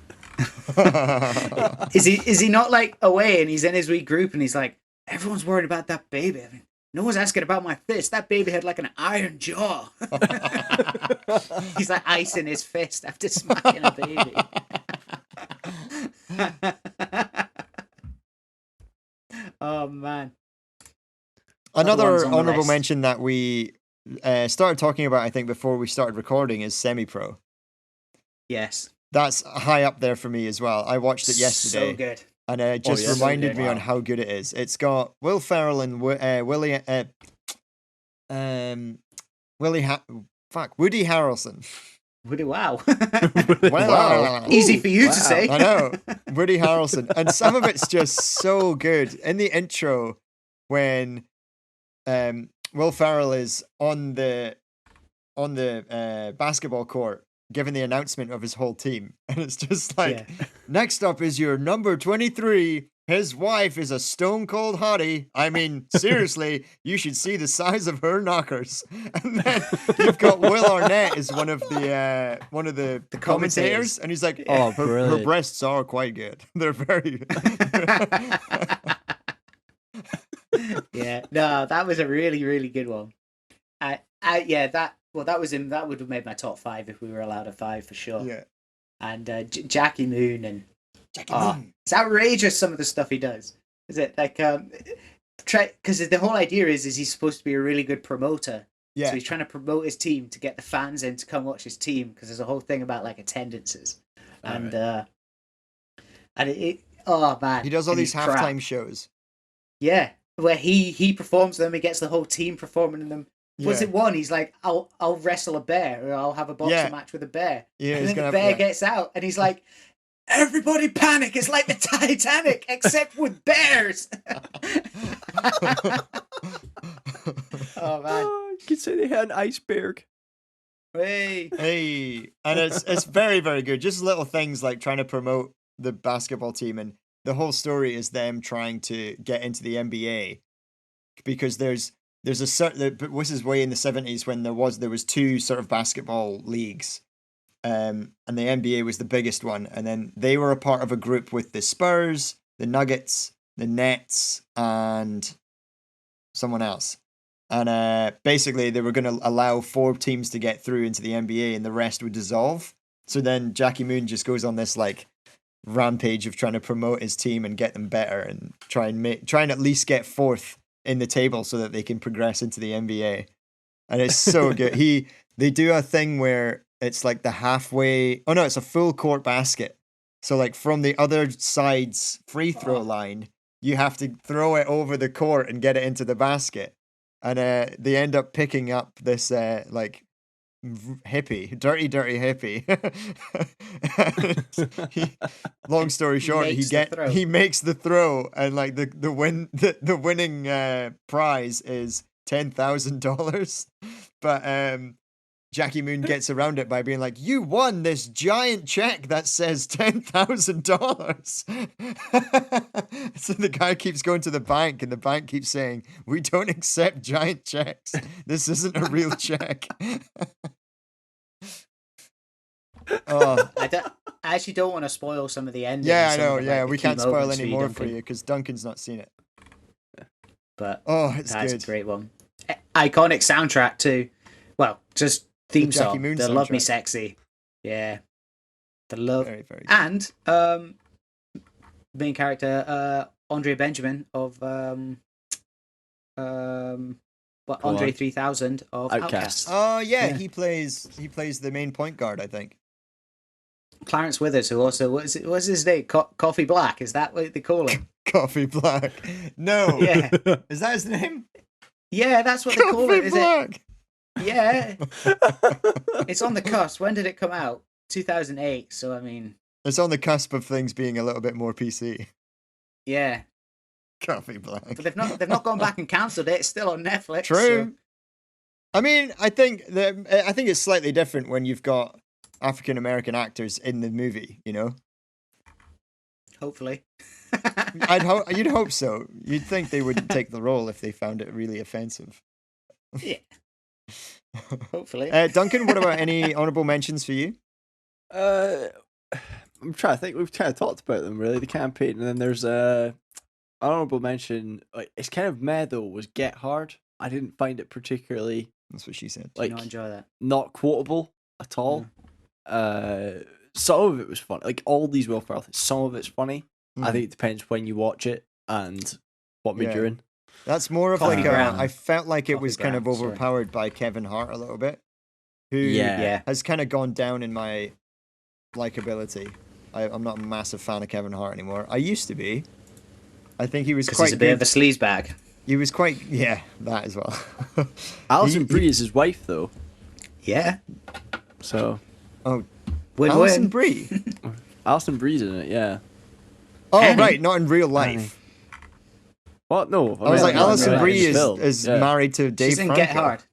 is he not like away and he's in his wee group and he's like, everyone's worried about that baby. I mean, no one's asking about my fist. That baby had like an iron jaw. He's like icing his fist after smacking a baby. Oh man. Another ones on the honorable list. mention that we started talking about, I think, before we started recording is Semi-Pro. Yes. That's high up there for me as well. I watched it yesterday. So good. And it just yes. reminded me Wow. on how good it is. It's got Will Ferrell and Woody Harrelson. Wow. Wow. Easy for you Wow. to say. I know. Woody Harrelson. And some of it's just so good. In the intro, when Will Ferrell is on the basketball court giving the announcement of his whole team. And it's just like, next up is your number 23. His wife is a stone cold hottie. I mean, seriously, you should see the size of her knockers. And then you've got Will Arnett as one of the commentators, and he's like, Oh, her brilliant. breasts are quite good. They're very. Yeah, no, that was a really, really good one. That would have made my top 5 if we were allowed a 5 for sure. Yeah. And Jackie Moon and Jackie Moon. it's outrageous some of the stuff he does. Is it like because the whole idea is he's supposed to be a really good promoter. Yeah. So he's trying to promote his team to get the fans in to come watch his team because there's a whole thing about like attendances and oh man, He does all and these he's crap. halftime shows. Yeah, where he performs them, he gets the whole team performing in them. Was Yeah. it one? He's like, I'll wrestle a bear, or I'll have a boxing Yeah. match with a bear. Yeah, And he's then the gonna bear have, gets out, and he's like, everybody panic! It's like the Titanic, except with bears. Oh man! Oh, you could say they had an iceberg. Hey. Hey, and it's very, very good. Just little things like trying to promote the basketball team, and the whole story is them trying to get into the NBA because there's a certain. This is way in the 70s when there was 2 sort of basketball leagues, and the NBA was the biggest one, and then they were a part of a group with the Spurs, the Nuggets, the Nets, and someone else. And basically, they were going to allow 4 teams to get through into the NBA, and the rest would dissolve. So then Jackie Moon just goes on this like rampage of trying to promote his team and get them better, and try and at least get 4th in the table so that they can progress into the NBA. And it's so good. They do a thing where it's like the halfway. Oh no, it's a full court basket. So like from the other side's free throw line, you have to throw it over the court and get it into the basket. And they end up picking up this like hippie, dirty hippie. Long story short, he makes the throw, and like the winning prize is $10,000. But Jackie Moon gets around it by being like, "You won this giant check that says $10,000." So the guy keeps going to the bank, and the bank keeps saying, "We don't accept giant checks. This isn't a real check." Oh, I actually don't want to spoil some of the endings. yeah, I some know. of, Yeah, the we key can't spoil moments any more for Duncan, you because Duncan's not seen it. But Oh, it's that's good. a great one. Iconic soundtrack too. Well, just theme Jackie song. Moon The Love Me soundtrack. Sexy. Yeah. The love Very, very good. and main character Andre Benjamin of Andre on. 3000 of Outkast. Outkast. Oh yeah, Yeah. he plays the main point guard, I think. Clarence Withers, who also what's his name? Coffee Black. Is that what they call him? Coffee Black. No. Yeah. Is that his name? Yeah, that's what they call Coffee it. Is it? Black. Yeah, it's on the cusp. When did it come out? 2008. So I mean, It's on the cusp of things being a little bit more PC. yeah, Coffee Black. but they've not gone back and cancelled it. It's still on Netflix. True. So. I mean, I think it's slightly different when you've got African American actors in the movie. You know, Hopefully. you'd hope so. You'd think they wouldn't take the role if they found it really offensive. Yeah. Hopefully. Duncan, what about any honorable mentions for you? I'm trying to think. We've kind of talked about them really. The campaign, and then there's a honorable mention. Like it's kind of meh though. Was Get Hard. I didn't find it particularly That's what she said. Do you not enjoy that? not quotable at all. Some of it was funny. Like all these Will Ferrell things, some of it's funny. I think it depends when you watch it and what mood you're in. That's more of Coffee like Brown. I felt like it Coffee was kind of Brown, sorry. overpowered by Kevin Hart a little bit, who Yeah. has kind of gone down in my likability. I'm not a massive fan of Kevin Hart anymore. I used to be. I think he was Because quite he's a bit good. of a sleazebag. He was quite that as well. Alison He- Brie is his wife though, Yeah. so Alison Win-win. Brie. Alison Brie's in it. Yeah. Oh Annie. right, not in real life. What? No. I was like, not in Alison real life, Brie in the film. is Yeah. married to Dave She's in Franco. Get Hard.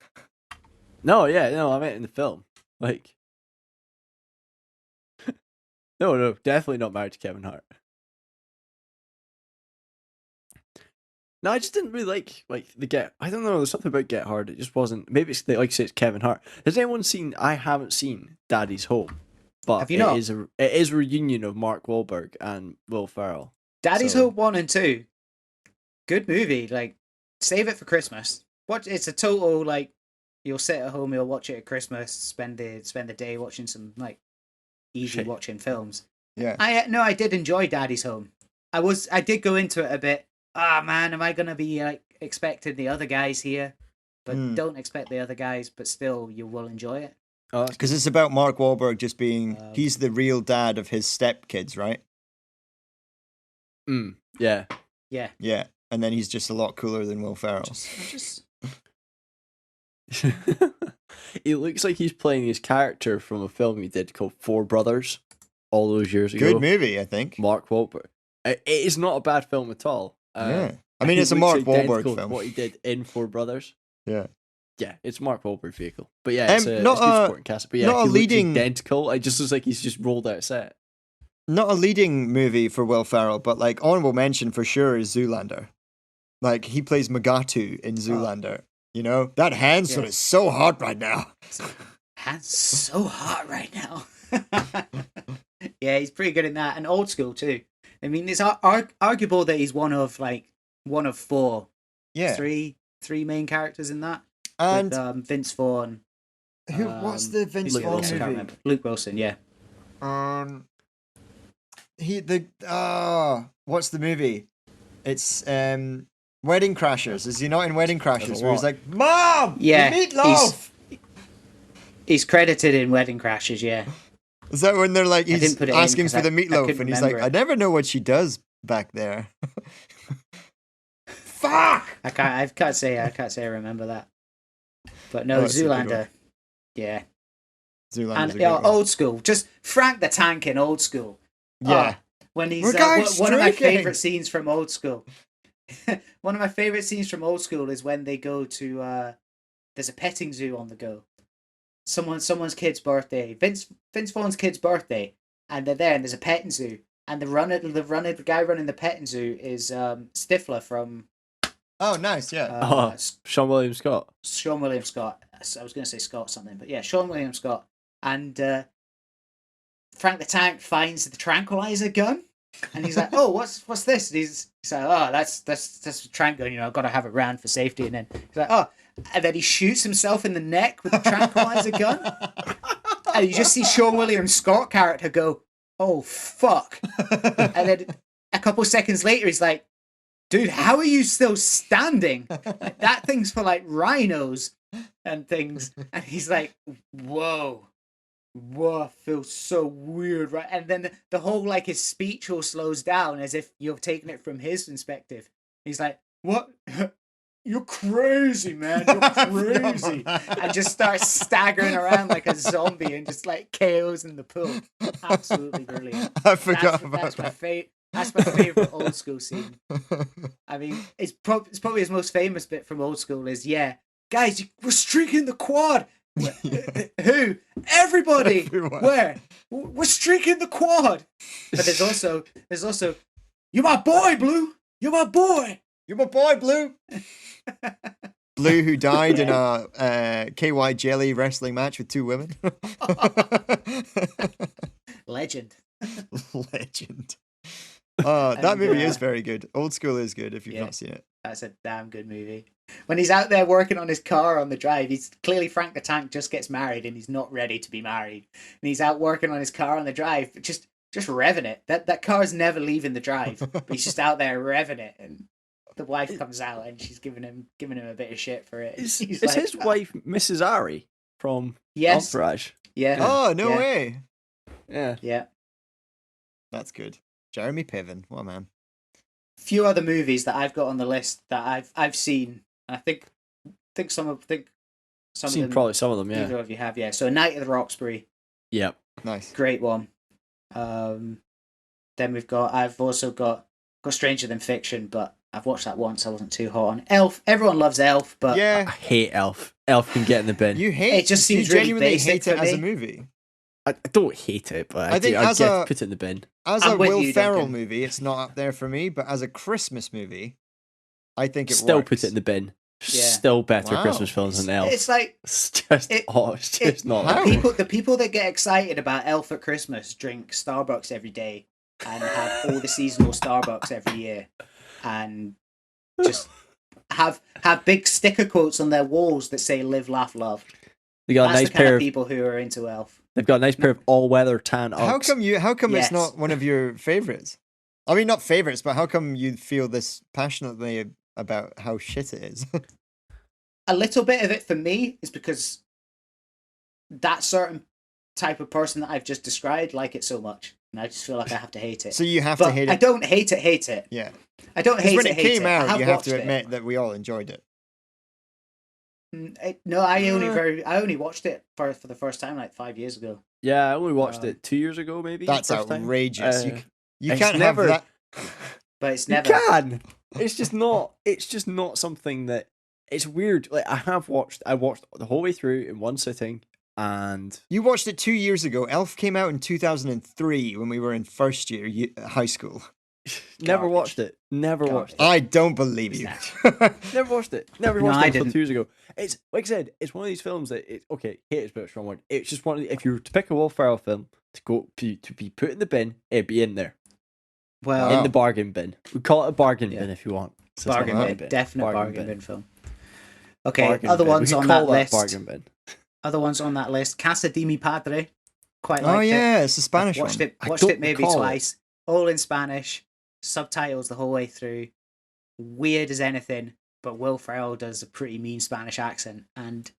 No, yeah, no, I meant in the film. Like, no, definitely not married to Kevin Hart. No, I just didn't really like the Get. I don't know. There's something about Get Hard. It just wasn't. Maybe it's like I say, it's Kevin Hart. Has anyone seen? I haven't seen Daddy's Home, but Have you not? it is a reunion of Mark Wahlberg and Will Ferrell. Daddy's So- Hope 1 and 2. Good movie. Like, save it for Christmas. It's a total, like, you'll sit at home, you'll watch it at Christmas, spend the day watching some, like, easy Shit. watching films. Yeah. I did enjoy Daddy's Home. I did go into it a bit, man, am I going to be, like, expecting the other guys here? But don't expect the other guys, but still, you will enjoy it. Oh, Because it's about Mark Wahlberg just being he's the real dad of his stepkids, right? yeah. Yeah. Yeah. And then he's just a lot cooler than Will Ferrell. Just He looks like he's playing his character from a film he did called Four Brothers all those years ago. Good movie, I think. Mark Wahlberg. It is not a bad film at all. Yeah. I mean, he it's a looks Mark Wahlberg identical to film. What he did in Four Brothers. Yeah. Yeah, it's Mark Wahlberg vehicle. But yeah, it's not it's good a- supporting cast. But yeah, not a he leading- looks identical. It just looks like he's just rolled out a set. Not a leading movie for Will Ferrell, but like honorable mention for sure is Zoolander. Like he plays Magatu in Zoolander. You know that Hansel is so hot right now. Hands so hot right now. Yeah, he's pretty good in that, and Old School too. I mean, it's arguable that he's one of four, Yeah. three main characters in that. And with, Vince Vaughn. what's the Vince Luke Vaughn Wilson. I can't movie? remember. Luke Wilson, yeah. What's the movie? It's Wedding Crashers. Is he not in Wedding Crashers? Where he's like, Mom, Yeah, the meatloaf. He's credited in Wedding Crashers, yeah. Is that when they're like I he's didn't put it in asking 'cause for the I meatloaf couldn't and he's like, remember I it. never know what she does back there. Fuck. I can't say I remember that. But no, Oh, it's a good one. Zoolander. Yeah. Zoolander. And yeah, Old School. Just Frank the Tank in Old School. Yeah. When he's We're going one of my streaking. favorite scenes from Old School. One of my favorite scenes from Old School is when they go to there's a petting zoo on the go. Someone's kid's birthday. Vince Vaughn's kid's birthday, and they're there and there's a petting zoo. And the guy running the petting zoo is Stifler from Oh, nice. Yeah. Sean William Scott. Sean William Scott. I was going to say Scott something, but yeah, Sean William Scott. And Frank the Tank finds the tranquilizer gun, and he's like, "Oh, what's this?" And he's like, "Oh, that's a tranq gun. You know, I've got to have it round for safety." And then he's like, "Oh," and then he shoots himself in the neck with the tranquilizer gun, and you just see Sean William Scott character go, "Oh fuck!" And then a couple seconds later, he's like, "Dude, how are you still standing? Like, that thing's for like rhinos and things." And he's like, whoa, feels so weird, right? And then the whole, like, his speech all slows down as if you're taking it from his perspective. He's like, what? "You're crazy, man! You're crazy!" and just starts staggering around like a zombie and just like KOs in the pool. Absolutely brilliant. I forgot about That's that. That's my favorite old school scene. I mean, it's probably his most famous bit from old school is, yeah, guys, we're streaking the quad. Who? Everybody. Everyone. Where? We're streaking the quad. But there's also, you're my boy, Blue. You're my boy. You're my boy, Blue. Blue, who died in a KY Jelly wrestling match with 2 women. Legend. Legend. Oh, that movie yeah. is very good. Old School is good if you've Yeah. not seen it. That's a damn good movie. When he's out there working on his car on the drive, he's clearly Frank the Tank just gets married and he's not ready to be married. And he's out working on his car on the drive, just revving it. That car's never leaving the drive. But he's just out there revving it, and the wife comes out and she's giving him a bit of shit for it. Is He's like, his wife Mrs. Ari from Yes. Entourage? Yeah. Oh, no Yeah. way. Yeah. Yeah. That's good. Jeremy Piven. What a man. Few other movies that I've got on the list that I've seen. I think some of them. Probably some of them, Either yeah. of you have, yeah. So Night of the Roxbury, Yep. Nice. great one. Then I've also got Stranger Than Fiction, but I've watched that once. I wasn't too hot on Elf. Everyone loves Elf, but I Yeah. hate Elf. Elf can get in the bin. You hate It just seems you really genuinely basic hate it for as a me. movie. I don't hate it, but I think as a- put it in the bin. As I'm a with Will you, Ferrell Duncan. movie, it's not up there for me, but as a Christmas movie, I think it Still works. put it in the bin. Yeah. Still better Wow. Christmas films than Elf. it's like It's just, it's just not. How? the people that get excited about Elf at Christmas drink Starbucks every day and have all the seasonal Starbucks every year, and just have big sticker quotes on their walls that say "Live, Laugh, Love." They got a That's nice the kind pair of of. people who are into Elf. They've got a nice pair of all-weather tan How Uggs. come Yes. it's not one of your favorites? I mean, not favorites, but how come you feel this passionately about how shit it is? A little bit of it for me is because that certain type of person that I've just described like it so much, and I just feel like I have to hate it. So you have but to hate I it. don't hate it. Yeah. I don't Because hate when it. it hate came it. I out, you have watched to it. admit that we all enjoyed it. No, I only watched it for the first time like 5 years ago. Yeah, I only watched it 2 years ago, maybe. That's first time. outrageous. You it's can't never- have that. But it's You never. can. It's just not. It's just not something that. It's weird. Like I watched the whole way through in one sitting, and You watched it 2 years ago. Elf came out in 2003 when we were in first year high school. never Garbage. watched it. Never watched it. I don't believe you. Never watched it. Never No, watched I it until didn't. 2 years ago. It's like I said. It's one of these films that okay. Hate is a bit of a strong word. It's just one. If you were to pick a Will Ferrell film to be put in the bin, it'd be in there Well, Wow. in the bargain bin. We call it a bargain Yeah. bin if you want. So it's bargain not bin, a definite bargain bin film. Okay, Bargain other bin. We ones could on call that list. bargain bin. Other ones on that list. Casa de mi Padre. Quite Oh liked it. yeah, it's a Spanish Watched one. it. I Watched don't it maybe recall it. twice. All in Spanish. Subtitles the whole way through. Weird as anything, but Will Ferrell does a pretty mean Spanish accent, and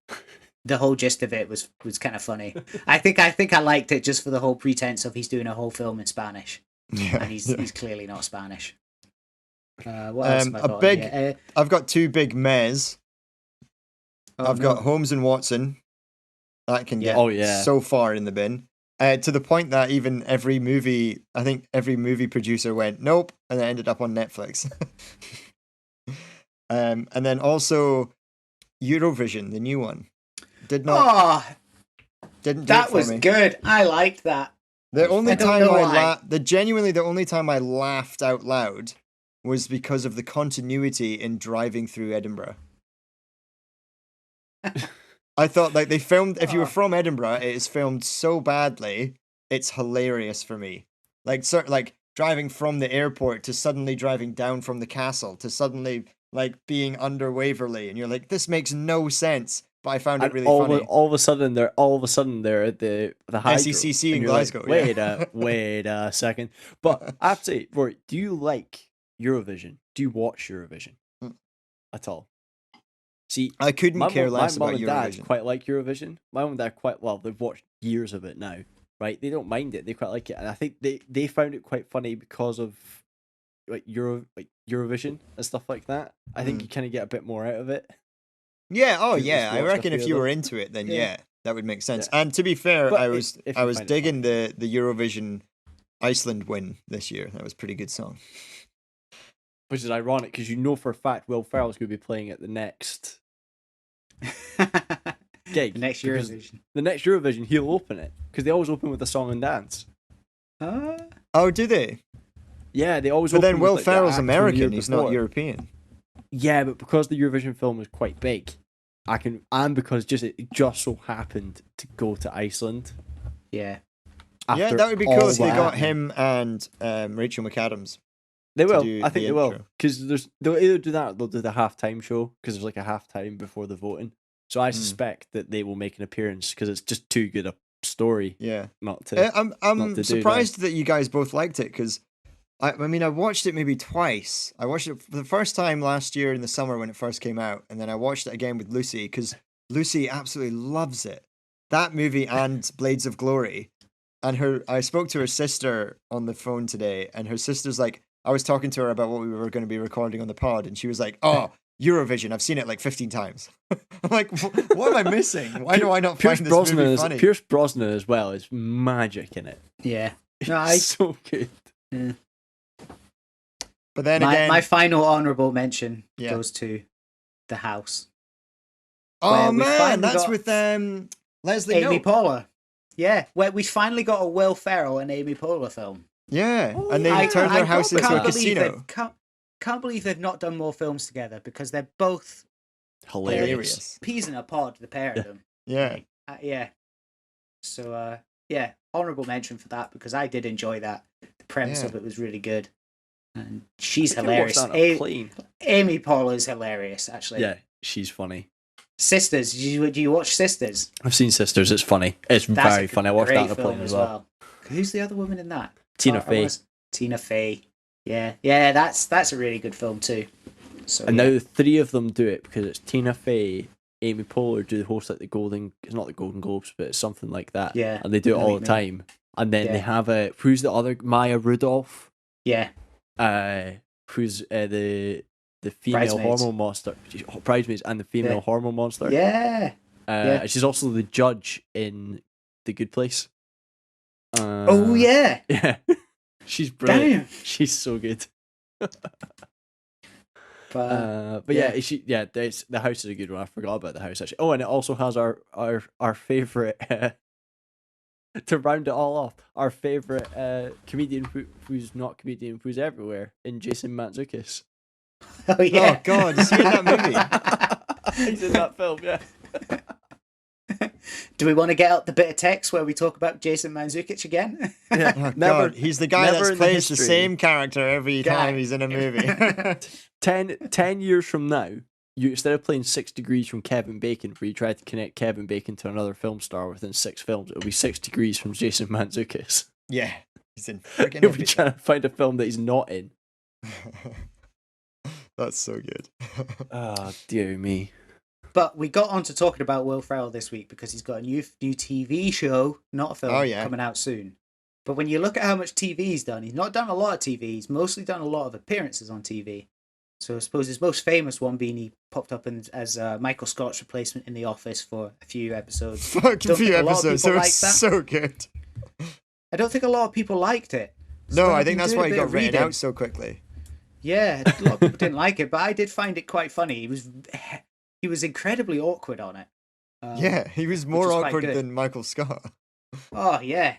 the whole gist of it was kind of funny. I think I liked it just for the whole pretense of he's doing a whole film in Spanish, Yeah, and he's clearly not Spanish. What else have I a got on big- here? I've got 2 big mez. Oh, I've got Holmes and Watson. That can get Oh, yeah. so far in the bin. To the point that even every movie producer went, nope, and it ended up on Netflix. And then also Eurovision, the new one. Didn't do that it for was me. good. I liked that. The only I don't time know why. the only time I laughed out loud was because of the continuity in driving through Edinburgh. I thought like they filmed if you were Oh. from Edinburgh, it is filmed so badly, it's hilarious for me. Like driving from the airport to suddenly driving down from the castle to suddenly like being under Waverley, and you're like, this makes no sense. But I found it And really all, funny. all of a sudden they're at the Hydro, SECC in and you're like, Glasgow, yeah. wait a second. But I have to say, Rory, do you like Eurovision? Do you watch Eurovision Mm. at all? See, I couldn't my care mum, less my mum about and dad Eurovision. quite like Eurovision. My mum and dad quite well. They've watched years of it now, right? They don't mind it. They quite like it, and I think they found it quite funny because of Eurovision and stuff like that, I think you kind of get a bit more out of it. Yeah. Oh, Just yeah. I watched a reckon if few you of were them. into it, then Yeah. yeah, that would make sense. Yeah. And to be fair, But I was if you I was find it digging funny. the Eurovision Iceland win this year. That was a pretty good song. Which is ironic because you know for a fact Will Ferrell's going to be playing at the next gig. The next because Eurovision. The next Eurovision, he'll open it because they always open with a song and dance. Oh, do they? Yeah, they always. But open then Will with, like, the Ferrell's act from the year American. He's not before. European. Yeah, but because the Eurovision film is quite big, and because it just so happened to go to Iceland. Yeah. Yeah, after that would be all cool if they that. got him and Rachel McAdams. They will. do I think the they will intro. because they'll either do that or they'll do the halftime show because there's like a halftime before the voting. So I suspect that they will make an appearance because it's just too good a story Yeah. not to. I'm not to do surprised that you guys both liked it because I mean I watched it maybe twice. I watched it for the first time last year in the summer when it first came out, and then I watched it again with Lucy because Lucy absolutely loves it. That movie and Blades of Glory. And I spoke to her sister on the phone today, and her sister's like, I was talking to her about what we were going to be recording on the pod, and she was like, "Oh, Eurovision! I've seen it like 15 times." I'm like, "What am I missing? Why do I not find this movie funny?" Pierce Brosnan as well is magic in it. Yeah. It's No, I. so good. Yeah. But then My, again, my final honourable mention Yeah. goes to The House. oh where we man, finally that's got with Leslie Amy Knope. Poehler. Yeah, where we finally got a Will Ferrell and Amy Poehler film. Yeah, Oh, and they yeah. turned their house into a can't believe casino. can't believe they've not done more films together because they're both Hilarious. Hilarious. peas in a pod, the pair of them. Yeah, Yeah. So, yeah, honourable mention for that because I did enjoy that. The premise Yeah. of it was really good. And she's I think I watched hilarious. that on a plane. Amy Poehler is hilarious, actually. Yeah, she's funny. Sisters. Do you watch Sisters? I've seen Sisters. It's funny. It's That's very a funny. I watched that great on a film plane as well. Who's the other woman in that? Tina I Fey. wanna Tina Fey. Yeah, that's a really good film too. So And yeah. now the three of them do it because it's Tina Fey, Amy Poehler do the host like it's not the Golden Globes, but it's something like that. Yeah, And they do it I know all what the you mean. time. And then Yeah. they have who's the other Maya Rudolph? Yeah, Who's the female Bridesmaids. hormone monster, Bridesmaids, and the female Yeah. hormone monster. yeah. And she's also the judge in The Good Place. Oh yeah. Yeah. She's brilliant. Damn. She's so good. But But yeah, the house is a good one. I forgot about the house actually. Oh, and it also has our favorite. To round it all off, our favorite comedian who's not comedian who's everywhere in Jason Mantzoukas. oh yeah. Oh God, is he in that movie? He's in that film, yeah. Do we want to get out the bit of text where we talk about Jason Mantzoukas again? Yeah, Oh, never. God, he's the guy never that in the plays the history. same character every Guy. time he's in a movie. 10 years from now, you instead of playing 6 Degrees from Kevin Bacon, where you try to connect Kevin Bacon to another film star within 6 films, it'll be 6 Degrees from Jason Mantzoukas. Yeah, he's in freaking He'll be trying to find a film that he's not in. That's so good. Oh, dear me. But we got on to talking about Will Ferrell this week because he's got a new TV show, not a film, Oh, yeah. coming out soon. But when you look at how much TV he's done, he's not done a lot of TV. He's mostly done a lot of appearances on TV. So I suppose his most famous one being he popped up as Michael Scott's replacement in The Office for a few episodes. Fuck a Don't few think a lot of episodes. people It was like that. so good. I don't think a lot of people liked it. So No, when I I've think been that's doing why a he bit got of written reading- out so quickly. Yeah, a lot of people didn't like it, but I did find it quite funny. He was incredibly awkward on it. Yeah, he was more is quite awkward good. than Michael Scott. Oh yeah,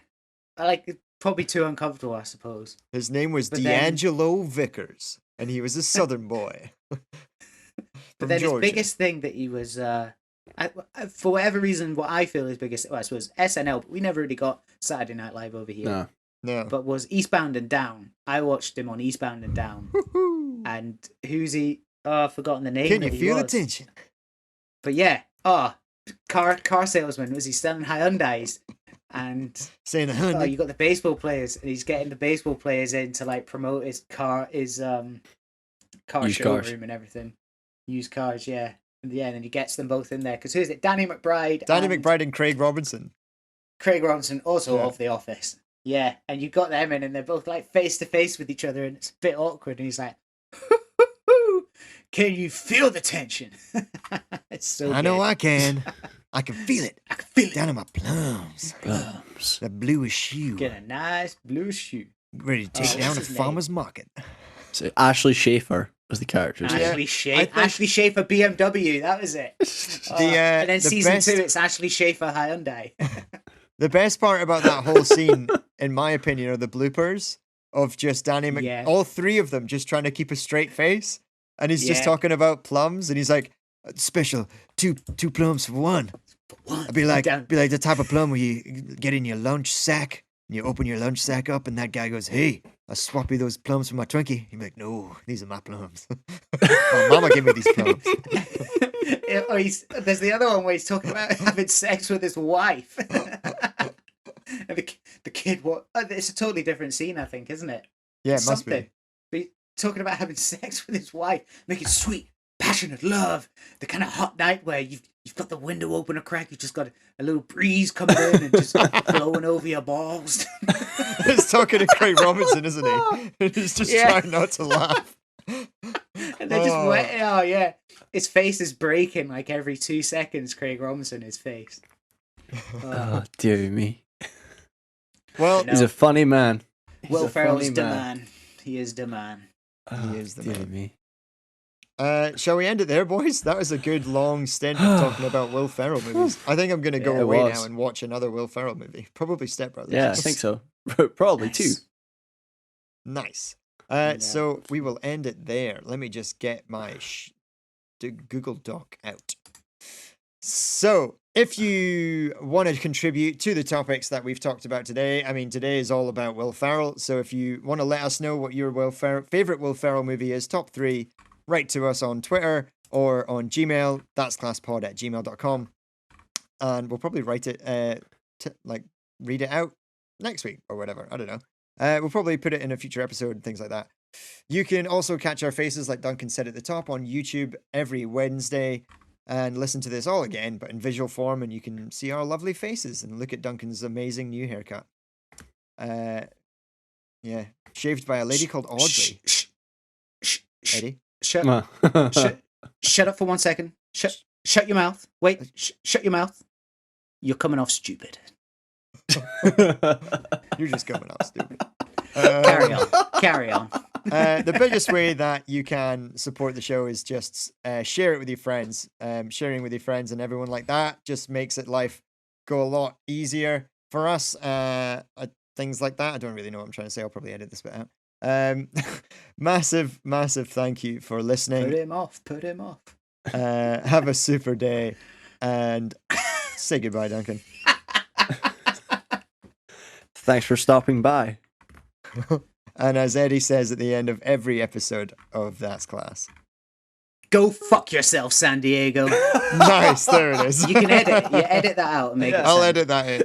I like probably too uncomfortable, I suppose. His name was But then- D'Angelo Vickers, and he was a Southern boy. But then his biggest thing that he was, for whatever reason, what I feel his biggest, well, I suppose SNL, but we never really got Saturday Night Live over here. No. No. But was Eastbound and Down. I watched him on Eastbound and Down. Woohoo. And who's he? Oh, I've forgotten the name. Can you that he feel the was. tension? But yeah, car salesman. Was he selling Hyundais? And Saying oh, 100. you got the baseball players, and he's getting the baseball players in to like promote his car Used showroom cars. and everything. Used cars, yeah. And yeah, and then he gets them both in there because who's it? Danny McBride. Danny and McBride and Craig Robinson. Craig Robinson, also Yeah. of The Office. Yeah, and you got them in, and they're both like face to face with each other, and it's a bit awkward. And he's like, "Can you feel the tension?" It's so. I know I can. I can feel it. I can feel it Down in my plums. Plums. The bluish hue. Get a nice blue shoe. Ready to take what's down a his name? farmer's market. So Ashley Schaefer was the character's name. Ashley I think- Ashley Schaefer BMW. That was it. And then the season best- 2, it's Ashley Schaefer Hyundai. The best part about that whole scene, in my opinion, are the bloopers of just Danny Yeah. all three of them just trying to keep a straight face. And he's just Yeah. talking about plums, and he's like, special, two plums for one. I'd be like the type of plum where you get in your lunch sack, and you open your lunch sack up, and that guy goes, "Hey, I'll swap you those plums for my Twinkie." You'd be like, "No, these are my plums. My mama gave me these plums." Or there's the other one where he's talking about having sex with his wife. And the kid, it's a totally different scene, I think, isn't it? Yeah, it must be. But he's talking about having sex with his wife, making sweet, passionate love. The kind of hot night where you've got the window open a crack, you've just got a little breeze coming in and just blowing over your balls. He's talking to Craig Robinson, isn't he? And he's just Yeah. trying not to laugh. And they're just wet. Oh, yeah. His face is breaking like every 2 seconds, Craig Robinson, his face. Oh, dear me. Well, No. He's a funny man. He's Will a Ferrell funny is the man. He is the man. Oh, He is the dear man. me. Shall we end it there, boys? That was a good long stint of talking about Will Ferrell movies. I think I'm going to go Yeah, it away was. now and watch another Will Ferrell movie. Probably Step Brothers. Yeah, I think so. Probably two. Nice. Yeah. So we will end it there. Let me just get my Google Doc out. So, if you want to contribute to the topics that we've talked about today, I mean, today is all about Will Ferrell. So, if you want to let us know what your favorite Will Ferrell movie is, top 3, write to us on Twitter or on Gmail. That's classpod@gmail.com. And we'll probably write it, read it out next week or whatever. I don't know. We'll probably put it in a future episode and things like that. You can also catch our faces, like Duncan said at the top, on YouTube every Wednesday and listen to this all again, but in visual form, and you can see our lovely faces and look at Duncan's amazing new haircut. Yeah, shaved by a lady called Audrey. Eddie? Shut Well, up for 1 second. Shut your mouth. Wait, shut your mouth. You're coming off stupid. You're just coming up stupid. Carry on. The biggest way that you can support the show is just share it with your friends. Sharing with your friends and everyone like that just makes life go a lot easier for us. Things like that. I don't really know what I'm trying to say. I'll probably edit this bit out. Massive thank you for listening. Put him off. Have a super day and say goodbye, Duncan. Thanks for stopping by. And as Eddie says at the end of every episode of That's Class. Go fuck yourself, San Diego. Nice, there it is. You can edit that out and make it I'll sound- edit that in.